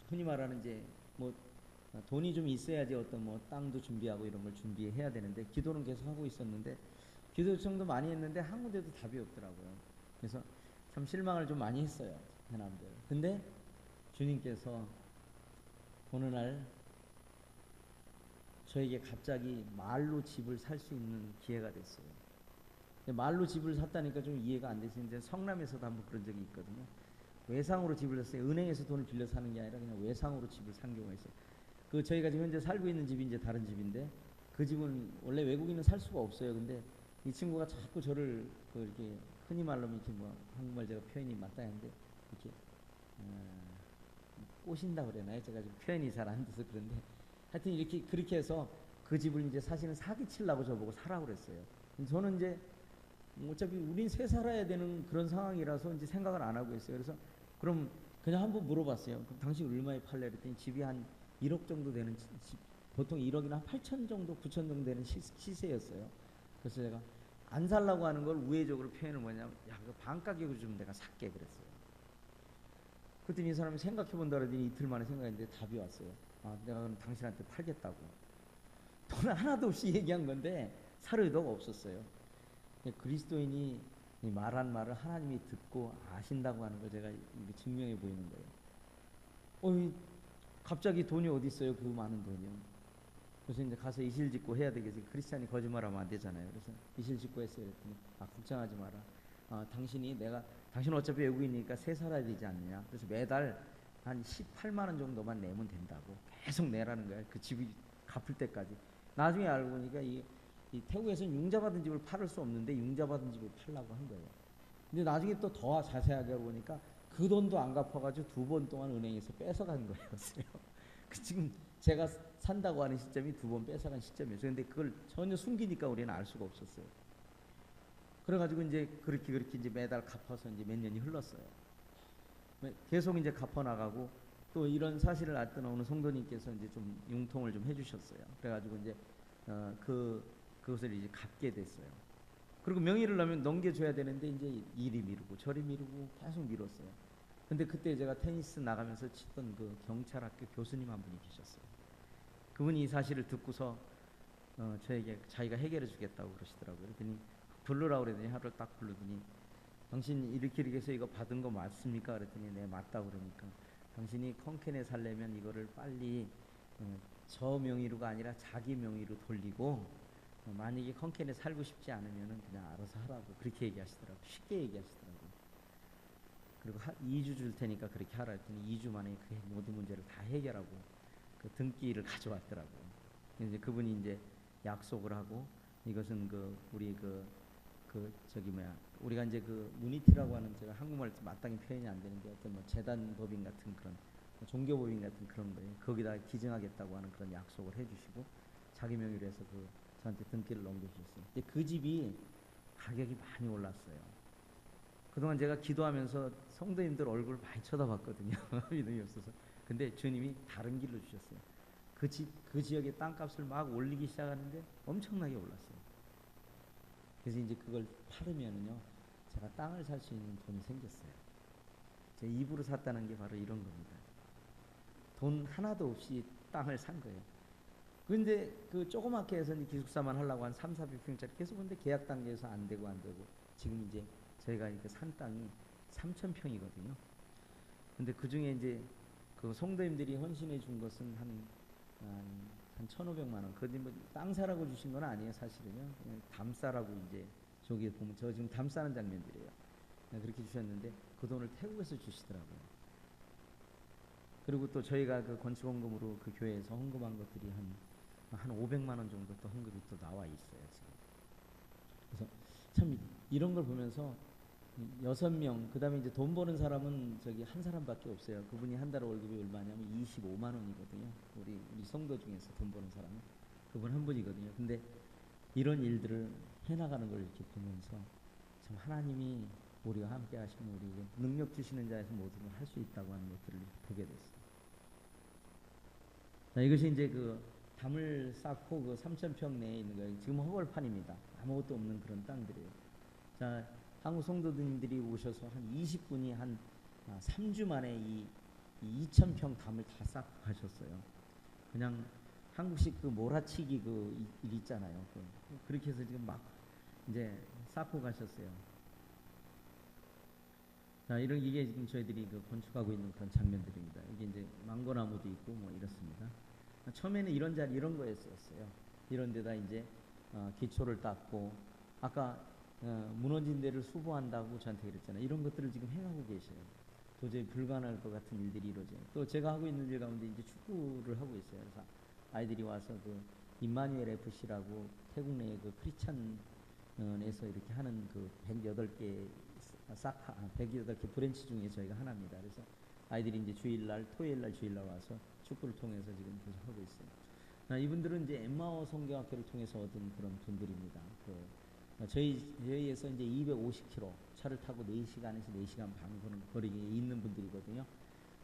흔히 말하는 이제 뭐 돈이 좀 있어야지 어떤 뭐 땅도 준비하고 이런 걸 준비해야 되는데 기도는 계속 하고 있었는데 기도 요청도 많이 했는데 한 군데도 답이 없더라고요. 그래서 참 실망을 좀 많이 했어요. 해남들. 근데 주님께서 어느 날 저에게 갑자기 말로 집을 살 수 있는 기회가 됐어요. 말로 집을 샀다니까 좀 이해가 안 되시는데 성남에서도 한번 그런 적이 있거든요. 외상으로 집을 샀어요. 은행에서 돈을 빌려 사는 게 아니라 그냥 외상으로 집을 산 경우가 있어요. 그 저희가 지금 현재 살고 있는 집이 이제 다른 집인데 그 집은 원래 외국인은 살 수가 없어요. 근데 이 친구가 자꾸 저를 그 이렇게 흔히 말로 이렇게 뭐 한국말 제가 표현이 맞다 했는데 이렇게 꼬신다 그러나요? 제가 좀 표현이 잘 안 돼서 그런데 하여튼 이렇게 그렇게 해서 그 집을 이제 사실은 사기치려고 저보고 사라고 그랬어요. 저는 이제 어차피 우린 새 살아야 되는 그런 상황이라서 이제 생각을 안 하고 있어요. 그래서 그럼 그냥 한번 물어봤어요. 그럼 당신 얼마에 팔래? 그랬더니 집이 한 1억 정도 되는 집, 보통 1억이나 한 8천 정도, 9천 정도 되는 시세였어요. 그래서 제가 안 살라고 하는 걸 우회적으로 표현을 뭐냐면 야, 그 반 가격으로 좀 내가 살게 그랬어요. 그랬더니 이 사람이 생각해 본다 그러더니 이틀 만에 생각했는데 답이 왔어요. 내가 그럼 당신한테 팔겠다고. 돈 하나도 없이 얘기한 건데 살 의도가 없었어요. 그리스도인이 말한 말을 하나님이 듣고 아신다고 하는 걸 제가 증명해 보이는 거예요. 갑자기 돈이 어디 있어요? 그 많은 돈이요. 그래서 이제 가서 이실 짓고 해야 되겠지. 크리스찬이 거짓말하면 안 되잖아요. 그래서 이실 짓고 했어요. 그랬더니 걱정하지 마라. 당신 어차피 외국이니까 세 살아야 되지 않느냐. 그래서 매달 한 18만 원 정도만 내면 된다고 계속 내라는 거야. 그 집이 갚을 때까지. 나중에 알고 보니까 이 태국에서는 융자받은 집을 팔을 수 없는데 융자받은 집을 팔라고 한 거예요. 근데 나중에 또 더 자세하게 보니까 그 돈도 안 갚아가지고 2번 동안 은행에서 뺏어간 거였어요. 지금 제가 산다고 하는 시점이 2번 뺏어간 시점이었어요. 근데 그걸 전혀 숨기니까 우리는 알 수가 없었어요. 그래가지고 이제 그렇게 이제 매달 갚아서 이제 몇 년이 흘렀어요. 계속 이제 갚아나가고 또 이런 사실을 알던 어느 성도님께서 이제 좀 융통을 좀 해주셨어요. 그래가지고 이제 그것을 이제 갚게 됐어요. 그리고 명의를 넣으면 넘겨줘야 되는데 이제 이리 미루고 저리 미루고 계속 미뤘어요. 근데 그때 제가 테니스 나가면서 치던 그 경찰학교 교수님 한 분이 계셨어요. 그분이 이 사실을 듣고서 저에게 자기가 해결해 주겠다고 그러시더라고요. 그랬더니 부르라고 그러더니 하루를 딱 부르더니 당신 이렇게 해서 이거 받은 거 맞습니까? 그랬더니 네 맞다고 그러니까 당신이 콩캔에 살려면 이거를 빨리 저 명의로가 아니라 자기 명의로 돌리고 만약에 콩캔에 살고 싶지 않으면은 그냥 알아서 하라고 그렇게 얘기하시더라고요. 쉽게 얘기하시더라고요. 그리고 2주 줄 테니까 그렇게 하라 했더니 2주 만에 그 모든 문제를 다 해결하고 그 등기를 가져왔더라고요. 이제 그분이 이제 약속을 하고 이것은 우리 우리가 이제 그 무니티라고 하는 제가 한국말 마땅히 표현이 안 되는데 어떤 뭐 재단 법인 같은 그런 종교 법인 같은 그런 거예요. 거기다 기증하겠다고 하는 그런 약속을 해주시고 자기 명의로 해서 저한테 등기를 넘겨주셨어요. 근데 그 집이 가격이 많이 올랐어요. 그동안 제가 기도하면서 성도님들 얼굴 많이 쳐다봤거든요. 믿음이 없어서. 근데 주님이 다른 길로 주셨어요. 그 지역의 땅값을 막 올리기 시작하는데 엄청나게 올랐어요. 그래서 이제 그걸 팔으면은요, 제가 땅을 살 수 있는 돈이 생겼어요. 제 입으로 샀다는 게 바로 이런 겁니다. 돈 하나도 없이 땅을 산 거예요. 근데 그 조그맣게 해서 기숙사만 하려고 한 3, 400평짜리 계속 근데 계약 단계에서 안 되고 지금 이제 저희가 이렇게 산 땅이 3,000평이거든요. 근데 그 중에 이제 그 성도님들이 헌신해 준 것은 한 1,500만 원. 그게 뭐 땅 사라고 주신 건 아니에요, 사실은요. 담 싸라고 이제 저기 보면 저 지금 담 싸는 장면들이에요. 그렇게 주셨는데 그 돈을 태국에서 주시더라고요. 그리고 또 저희가 그 건축 헌금으로 그 교회에서 헌금한 것들이 한 500만 원 정도 또 헌금이 또 나와 있어요, 지금. 그래서 참 이런 걸 보면서 6명, 그 다음에 이제 돈 버는 사람은 저기 한 사람밖에 없어요. 그분이 한 달 월급이 얼마냐면 25만 원이거든요. 우리 성도 중에서 돈 버는 사람은 그분 한 분이거든요. 근데 이런 일들을 해나가는 걸 이렇게 보면서 참 하나님이 우리와 함께 하시는 우리에게 능력 주시는 자에서 모든 걸 할 수 있다고 하는 것들을 보게 됐어요. 자, 이것이 이제 그 담을 쌓고 그 3,000평 내에 있는 거예요. 지금 허벌판입니다. 아무것도 없는 그런 땅들이에요. 자, 한국 성도님들이 오셔서 한 20분이 한 3주 만에 이 2,000평 담을 다 쌓고 가셨어요. 그냥 한국식 그 몰아치기 그 일 있잖아요. 그렇게 해서 지금 막 이제 쌓고 가셨어요. 자, 이게 지금 저희들이 그 건축하고 있는 그런 장면들입니다. 이게 이제 망고나무도 있고 뭐 이렇습니다. 처음에는 이런 자리 이런 거였었어요. 이런 데다 이제 기초를 닦고 아까 무너진 데를 수보한다고 저한테 그랬잖아요. 이런 것들을 지금 행하고 계셔요. 도저히 불가능할 것 같은 일들이 이루어져요. 또 제가 하고 있는 일 가운데 이제 축구를 하고 있어요. 그래서 아이들이 와서 그 임마누엘 FC라고 태국 내에 그 크리스찬에서 이렇게 하는 그 108개 108개 브랜치 중에 저희가 하나입니다. 그래서 아이들이 이제 주일날, 토요일날, 주일날 와서 축구를 통해서 지금 계속 하고 있어요. 이분들은 이제 엠마오 성경학교를 통해서 얻은 그런 분들입니다. 저희에서 이제 250km 차를 타고 4시간에서 4시간 반 거리에 있는 분들이거든요.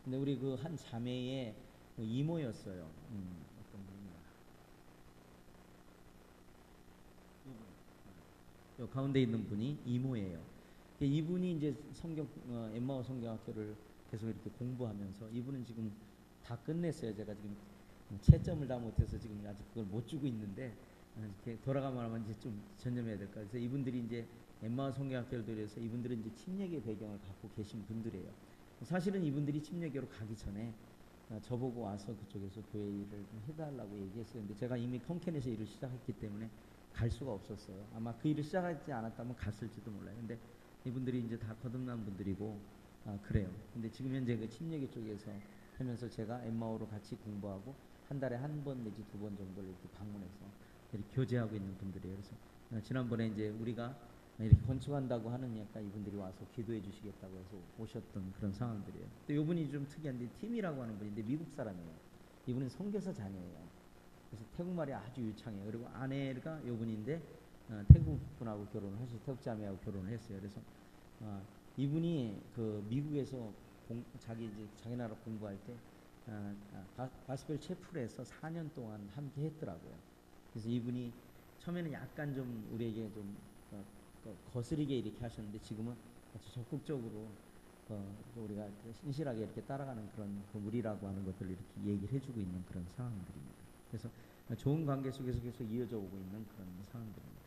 근데 우리 그 한 자매의 그 이모였어요. 어떤 분인가? 요 가운데 있는 분이 이모예요. 이분이 이제 엠마오 성경학교를 계속 이렇게 공부하면서 이분은 지금 다 끝냈어요. 제가 지금 채점을 다 못해서 지금 아직 그걸 못 주고 있는데 이렇게 돌아가면 하면 이제 좀 전념해야 될까. 그래서 이분들이 이제 엠마오 성경학교를 들여서 이분들은 이제 침례계 배경을 갖고 계신 분들이에요. 사실은 이분들이 침례교로 가기 전에 저보고 와서 그쪽에서 교회 일을 좀 해달라고 얘기했어요. 근데 제가 이미 컴켄에서 일을 시작했기 때문에 갈 수가 없었어요. 아마 그 일을 시작하지 않았다면 갔을지도 몰라요. 근데 이분들이 이제 다 거듭난 분들이고 그래요. 근데 지금 현재 그 침례교 쪽에서 하면서 제가 엠마오로 같이 공부하고 한 달에 한 번 내지 2번 정도를 이렇게 방문해서 이렇게 교제하고 있는 분들이에요. 그래서 지난번에 이제 우리가 이렇게 건축한다고 하느니까 이분들이 와서 기도해 주시겠다고 해서 오셨던 그런 상황들이에요. 또 이분이 좀 특이한데 팀이라고 하는 분인데 미국 사람이에요. 이분은 선교사 자녀예요. 그래서 태국말이 아주 유창해요. 그리고 아내가 이분인데 태국 분하고 결혼을 하셔서 태국 자매하고 결혼을 했어요. 그래서 이분이 그 미국에서 자기 나라 공부할 때 가스펠 채플에서 4년 동안 함께 했더라고요. 그래서 이분이 처음에는 약간 좀 우리에게 좀 거스리게 이렇게 하셨는데 지금은 아주 적극적으로 우리가 신실하게 이렇게 따라가는 그런 우리라고 하는 것들을 이렇게 얘기를 해주고 있는 그런 상황들입니다. 그래서 좋은 관계 속에서 계속 이어져 오고 있는 그런 상황들입니다.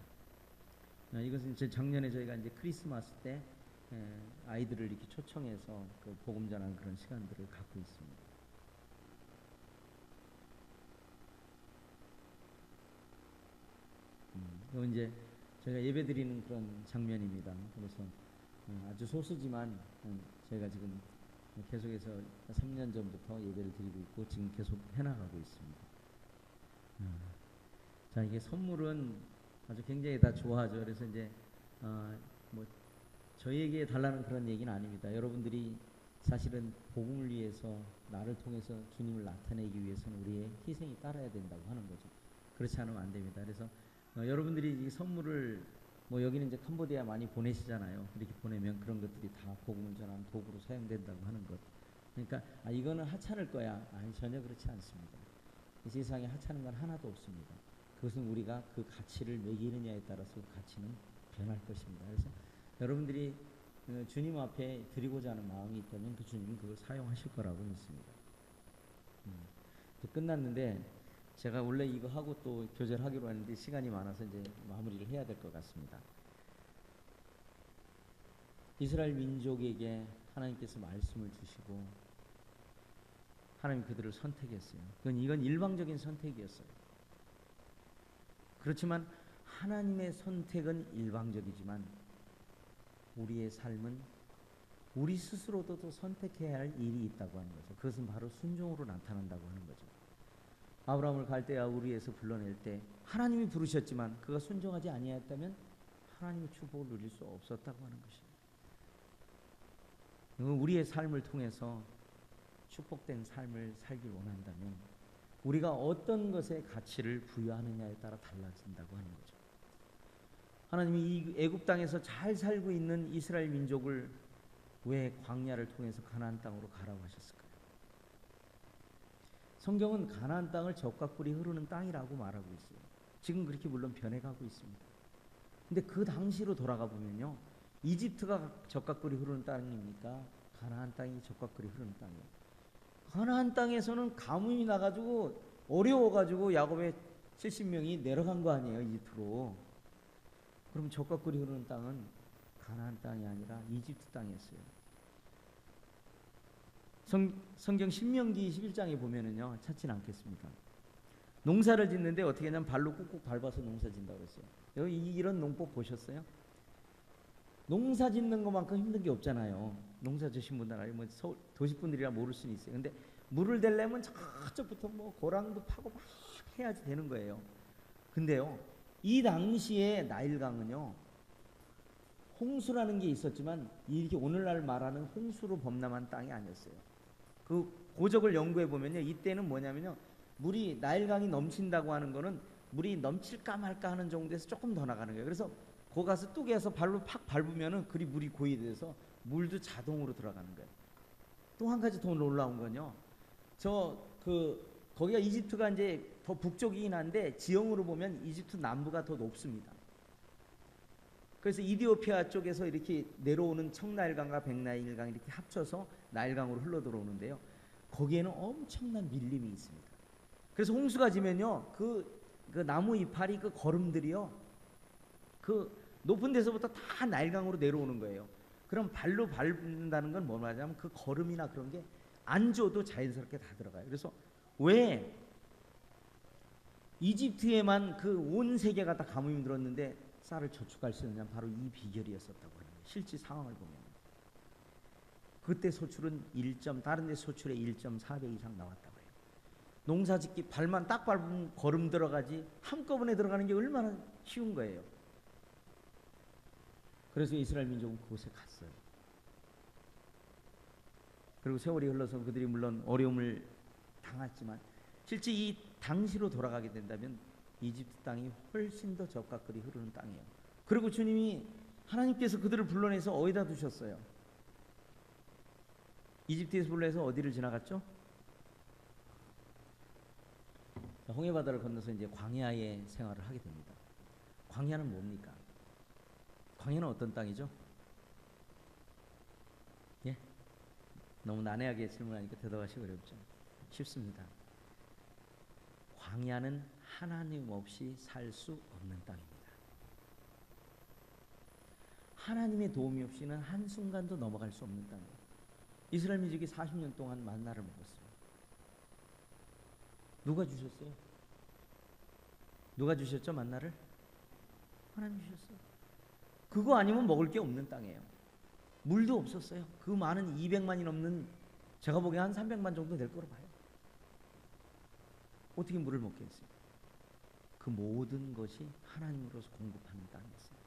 이것은 작년에 저희가 이제 크리스마스 때 아이들을 이렇게 초청해서 그 복음 전하는 그런 시간들을 갖고 있습니다. 이건 이제 저희가 예배드리는 그런 장면입니다. 그래서 아주 소수지만 저희가 지금 계속해서 3년 전부터 예배를 드리고 있고 지금 계속 해나가고 있습니다. 자, 이게 선물은 아주 굉장히 다 좋아하죠. 그래서 이제 뭐 저희에게 달라는 그런 얘기는 아닙니다. 여러분들이 사실은 복음을 위해서 나를 통해서 주님을 나타내기 위해서는 우리의 희생이 따라야 된다고 하는 거죠. 그렇지 않으면 안 됩니다. 그래서 여러분들이 이 선물을 뭐 여기는 이제 캄보디아 많이 보내시잖아요. 이렇게 보내면 그런 것들이 다 복음을 전하는 도구로 사용된다고 하는 것. 그러니까 이거는 하찮을 거야. 아니, 전혀 그렇지 않습니다. 이 세상에 하찮은 건 하나도 없습니다. 그것은 우리가 그 가치를 매기느냐에 따라서 그 가치는 변할 것입니다. 그래서 여러분들이 주님 앞에 드리고자 하는 마음이 있다면 그 주님은 그걸 사용하실 거라고 믿습니다. 끝났는데 제가 원래 이거 하고 또 교절하기로 했는데 시간이 많아서 이제 마무리를 해야 될 것 같습니다. 이스라엘 민족에게 하나님께서 말씀을 주시고 하나님 그들을 선택했어요. 이건 일방적인 선택이었어요. 그렇지만 하나님의 선택은 일방적이지만 우리의 삶은 우리 스스로도 또 선택해야 할 일이 있다고 하는 거죠. 그것은 바로 순종으로 나타난다고 하는 거죠. 아브라함을 갈대아 우르에서 불러낼 때 하나님이 부르셨지만 그가 순종하지 아니하였다면 하나님의 축복을 누릴 수 없었다고 하는 것입니다. 우리의 삶을 통해서 축복된 삶을 살길 원한다면 우리가 어떤 것에 가치를 부여하느냐에 따라 달라진다고 하는 거죠. 하나님이 이 애굽 땅에서 잘 살고 있는 이스라엘 민족을 왜 광야를 통해서 가나안 땅으로 가라고 하셨을까요? 성경은 가나안 땅을 젖과 꿀이 흐르는 땅이라고 말하고 있어요. 지금 그렇게 물론 변해가고 있습니다. 근데 그 당시로 돌아가 보면요, 이집트가 젖과 꿀이 흐르는 땅입니까? 가나안 땅이 젖과 꿀이 흐르는 땅이에요. 가나안 땅에서는 가뭄이 나가지고 어려워가지고 야곱의 70명이 내려간 거 아니에요, 이집트로. 그럼 젖과 꿀이 흐르는 땅은 가나안 땅이 아니라 이집트 땅이었어요. 성경 신명기 11장에 보면은요, 찾지는 않겠습니다. 농사를 짓는데 어떻게 하냐면 발로 꾹꾹 밟아서 농사 짓는다고 그랬어요. 여기 이런 농법 보셨어요? 농사 짓는 것만큼 힘든 게 없잖아요. 농사 지신 분들 뭐 도시분들이라 모를 수는 있어요. 근데 물을 대려면 저쪽부터 뭐 고랑도 파고 막 해야지 되는 거예요. 근데요, 이 당시에 나일강은요, 홍수라는 게 있었지만 이렇게 오늘날 말하는 홍수로 범람한 땅이 아니었어요. 그 고적을 연구해 보면요, 이때는 뭐냐면요, 물이 나일강이 넘친다고 하는 거는 물이 넘칠까 말까 하는 정도에서 조금 더 나가는 거예요. 그래서 거 가서 뚝에서 발로 팍 밟으면은 그리 물이 고이돼서 물도 자동으로 들어가는 거예요. 또 한 가지 더 놀라운 건요, 거기가 이집트가 이제 더 북쪽이긴 한데 지형으로 보면 이집트 남부가 더 높습니다. 그래서 이디오피아 쪽에서 이렇게 내려오는 청나일강과 백나일강 이렇게 합쳐서 나일강으로 흘러 들어오는데요, 거기에는 엄청난 밀림이 있습니다. 그래서 홍수가 지면요, 그 나무 이파리 그 거름들이요, 그 높은 데서부터 다 나일강으로 내려오는 거예요. 그럼 발로 밟는다는 건 뭐 말하자면 그 거름이나 그런 게 안 줘도 자연스럽게 다 들어가요. 그래서 왜 이집트에만 그 온 세계가 다 가뭄이 들었는데 쌀을 저축할 수 있느냐, 바로 이 비결이었었다고 하는 거예요. 실제 상황을 보면 그때 소출은 다른 데 소출의 1.4배 이상 나왔다고 해요. 농사짓기 발만 딱 밟으면 걸음 들어가지 한꺼번에 들어가는 게 얼마나 쉬운 거예요. 그래서 이스라엘 민족은 그곳에 갔어요. 그리고 세월이 흘러서 그들이 물론 어려움을 당했지만 실제 이 당시로 돌아가게 된다면 이집트 땅이 훨씬 더 젖과 꿀이 흐르는 땅이에요. 그리고 하나님께서 그들을 불러내서 어디다 두셨어요? 이집트에서 불러내서 어디를 지나갔죠? 홍해바다를 건너서 이제 광야의 생활을 하게 됩니다. 광야는 뭡니까? 광야는 어떤 땅이죠? 예? 너무 난해하게 질문하니까 대답하시기 어렵죠? 쉽습니다. 광야는 하나님 없이 살 수 없는 땅입니다. 하나님의 도움이 없이는 한순간도 넘어갈 수 없는 땅이에요. 이스라엘 민족이 40년 동안 만나를 먹었어요. 누가 주셨어요? 누가 주셨죠, 만나를? 하나님 주셨어요. 그거 아니면 먹을 게 없는 땅이에요. 물도 없었어요. 그 많은 200만이 넘는, 제가 보기엔 한 300만 정도 될 거로 봐요. 어떻게 물을 먹겠어요? 그 모든 것이 하나님으로서 공급하는 땅이었어요.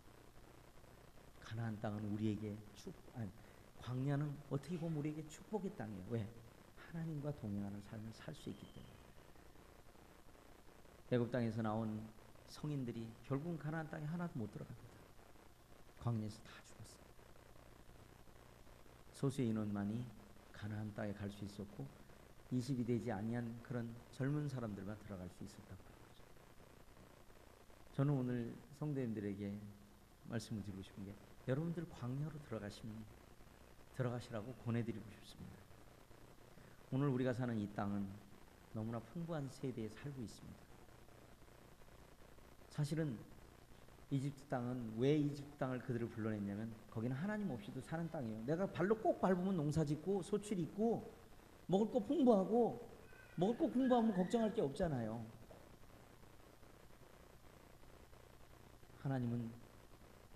가나안 땅은 우리에게 광야는 어떻게 보면 우리에게 축복의 땅이에요. 왜? 하나님과 동행하는 삶을 살 수 있기 때문에. 애굽 땅에서 나온 성인들이 결국은 가나안 땅에 하나도 못 들어갑니다. 광야에서 다 죽었어요. 소수의 인원만이 가나안 땅에 갈 수 있었고 20이 되지 아니한 그런 젊은 사람들만 들어갈 수 있었다고 하는 거죠. 저는 오늘 성도님들에게 말씀을 드리고 싶은 게 여러분들 광야로 들어가시라고 권해드리고 싶습니다. 오늘 우리가 사는 이 땅은 너무나 풍부한 세대에 살고 있습니다. 사실은 이집트 땅은 왜 이집트 땅을 그들을 불러냈냐면 거기는 하나님 없이도 사는 땅이에요. 내가 발로 꼭 밟으면 농사 짓고 소출 있고 먹을 거 풍부하고 먹을 거 풍부하면 걱정할 게 없잖아요. 하나님은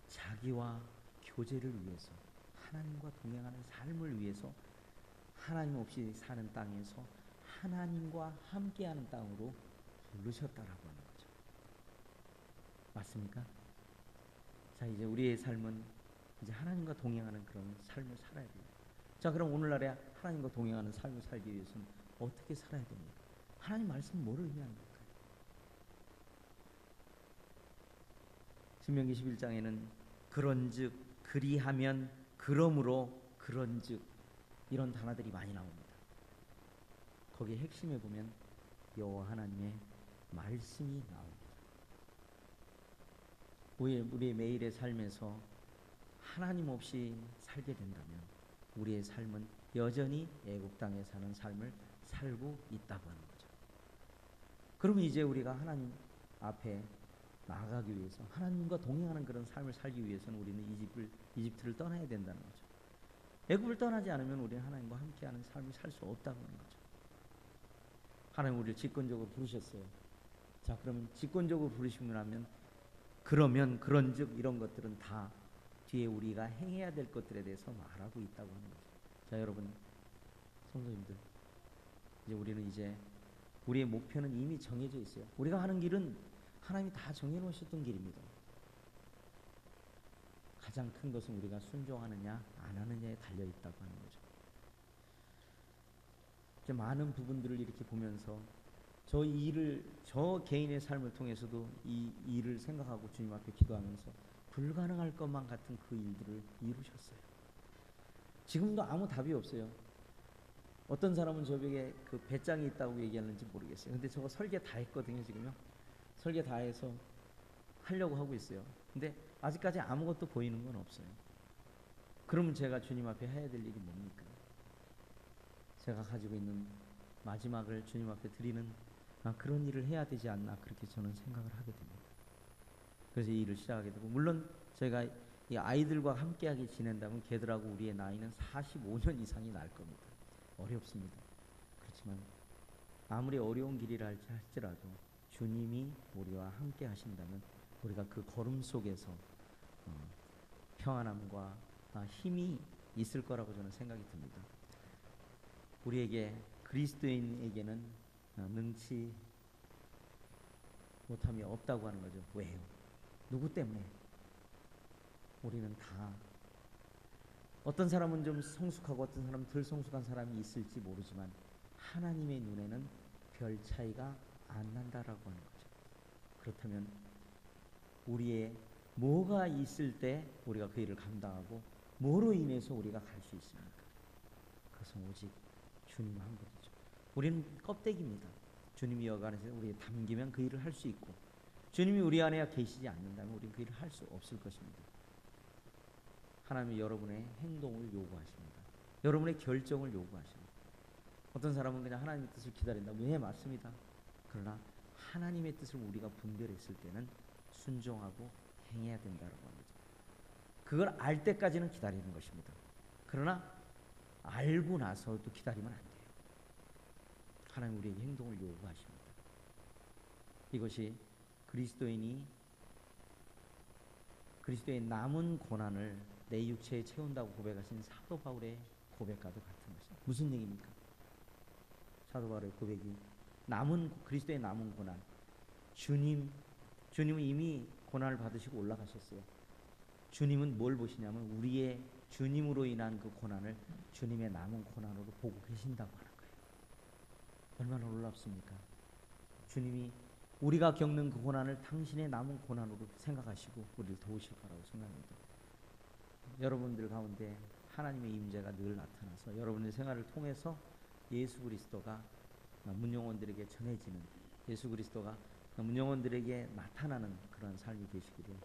자기와 교제를 위해서 하나님과 동행하는 삶을 위해서 하나님 없이 사는 땅에서 하나님과 함께하는 땅으로 부르셨다라고 하는 거죠. 맞습니까? 자, 이제 우리의 삶은 이제 하나님과 동행하는 그런 삶을 살아야 돼요. 자, 그럼 오늘날에 하나님과 동행하는 삶을 살기 위해서는 어떻게 살아야 됩니까? 하나님 말씀은 뭐를 의미하는 걸까요? 신명기 11장에는 그런즉, 그리하면, 그러므로, 그런즉 이런 단어들이 많이 나옵니다. 거기에 핵심에 보면 여호와 하나님의 말씀이 나옵니다. 우리의 매일의 삶에서 하나님 없이 살게 된다면 우리의 삶은 여전히 애국 땅에 사는 삶을 살고 있다고 하는 거죠. 그러면 이제 우리가 하나님 앞에 나아가기 위해서 하나님과 동행하는 그런 삶을 살기 위해서는 우리는 이집트를 떠나야 된다는 거죠. 애굽을 떠나지 않으면 우리는 하나님과 함께하는 삶을 살 수 없다고 하는 거죠. 하나님 우리를 직권적으로 부르셨어요. 자, 그러면 직권적으로 부르시고 나면 그러면 그런즉 이런 것들은 다 뒤에 우리가 행해야 될 것들에 대해서 말하고 있다고 하는 거죠. 자, 여러분 성도님들, 이제 우리의 목표는 이미 정해져 있어요. 우리가 하는 길은 하나님이 다 정해놓으셨던 길입니다. 가장 큰 것은 우리가 순종하느냐 안 하느냐에 달려있다고 하는 거죠. 이제 많은 부분들을 이렇게 보면서 저 개인의 삶을 통해서도 이 일을 생각하고 주님 앞에 기도하면서 불가능할 것만 같은 그 일들을 이루셨어요. 지금도 아무 답이 없어요. 어떤 사람은 저에게 그 배짱이 있다고 얘기하는지 모르겠어요. 근데 저거 설계 다 했거든요, 지금요. 설계 다 해서 하려고 하고 있어요. 근데 아직까지 아무것도 보이는 건 없어요. 그러면 제가 주님 앞에 해야 될 일이 뭡니까? 제가 가지고 있는 마지막을 주님 앞에 드리는 그런 일을 해야 되지 않나, 그렇게 저는 생각을 하게 됩니다. 그래서 이 일을 시작하게 되고, 물론 제가 이 아이들과 함께하게 지낸다면 걔들하고 우리의 나이는 45년 이상이 날 겁니다. 어렵습니다. 그렇지만 아무리 어려운 길이라 할지라도 주님이 우리와 함께 하신다면 우리가 그 걸음 속에서 평안함과 힘이 있을 거라고 저는 생각이 듭니다. 우리에게 그리스도인에게는 능치 못함이 없다고 하는 거죠. 왜요? 누구 때문에? 우리는 다, 어떤 사람은 좀 성숙하고 어떤 사람은 덜 성숙한 사람이 있을지 모르지만 하나님의 눈에는 별 차이가 안 난다라고 하는 거죠. 그렇다면 우리의 뭐가 있을 때 우리가 그 일을 감당하고 뭐로 인해서 우리가 갈 수 있습니까? 그것은 오직 주님 한 분이죠. 우리는 껍데기입니다. 주님이 여간에서 우리에 담기면 그 일을 할 수 있고, 주님이 우리 안에 계시지 않는다면 우리는 그 일을 할 수 없을 것입니다. 하나님은 여러분의 행동을 요구하십니다. 여러분의 결정을 요구하십니다. 어떤 사람은 그냥 하나님의 뜻을 기다린다. 네, 맞습니다. 그러나 하나님의 뜻을 우리가 분별했을 때는 순종하고 행해야 된다고 합니다. 그걸 알 때까지는 기다리는 것입니다. 그러나 알고 나서도 기다리면 안 돼요. 하나님 우리에게 행동을 요구하십니다. 이것이 그리스도의 남은 고난을 내 육체에 채운다고 고백하신 사도 바울의 고백과도 같은 것입니다. 무슨 얘기입니까? 사도 바울의 고백이 그리스도의 남은 고난, 주님은 이미 고난을 받으시고 올라가셨어요. 주님은 뭘 보시냐면 우리의 주님으로 인한 그 고난을 주님의 남은 고난으로 보고 계신다고 하는 거예요. 얼마나 놀랍습니까? 주님이 우리가 겪는 그 고난을 당신의 남은 고난으로 생각하시고 우리를 도우실 거라고 생각합니다. 여러분들 가운데 하나님의 임재가 늘 나타나서 여러분의 생활을 통해서 예수 그리스도가 문영원들에게 전해지는, 예수 그리스도가 문영원들에게 나타나는 그런 삶이 되시기를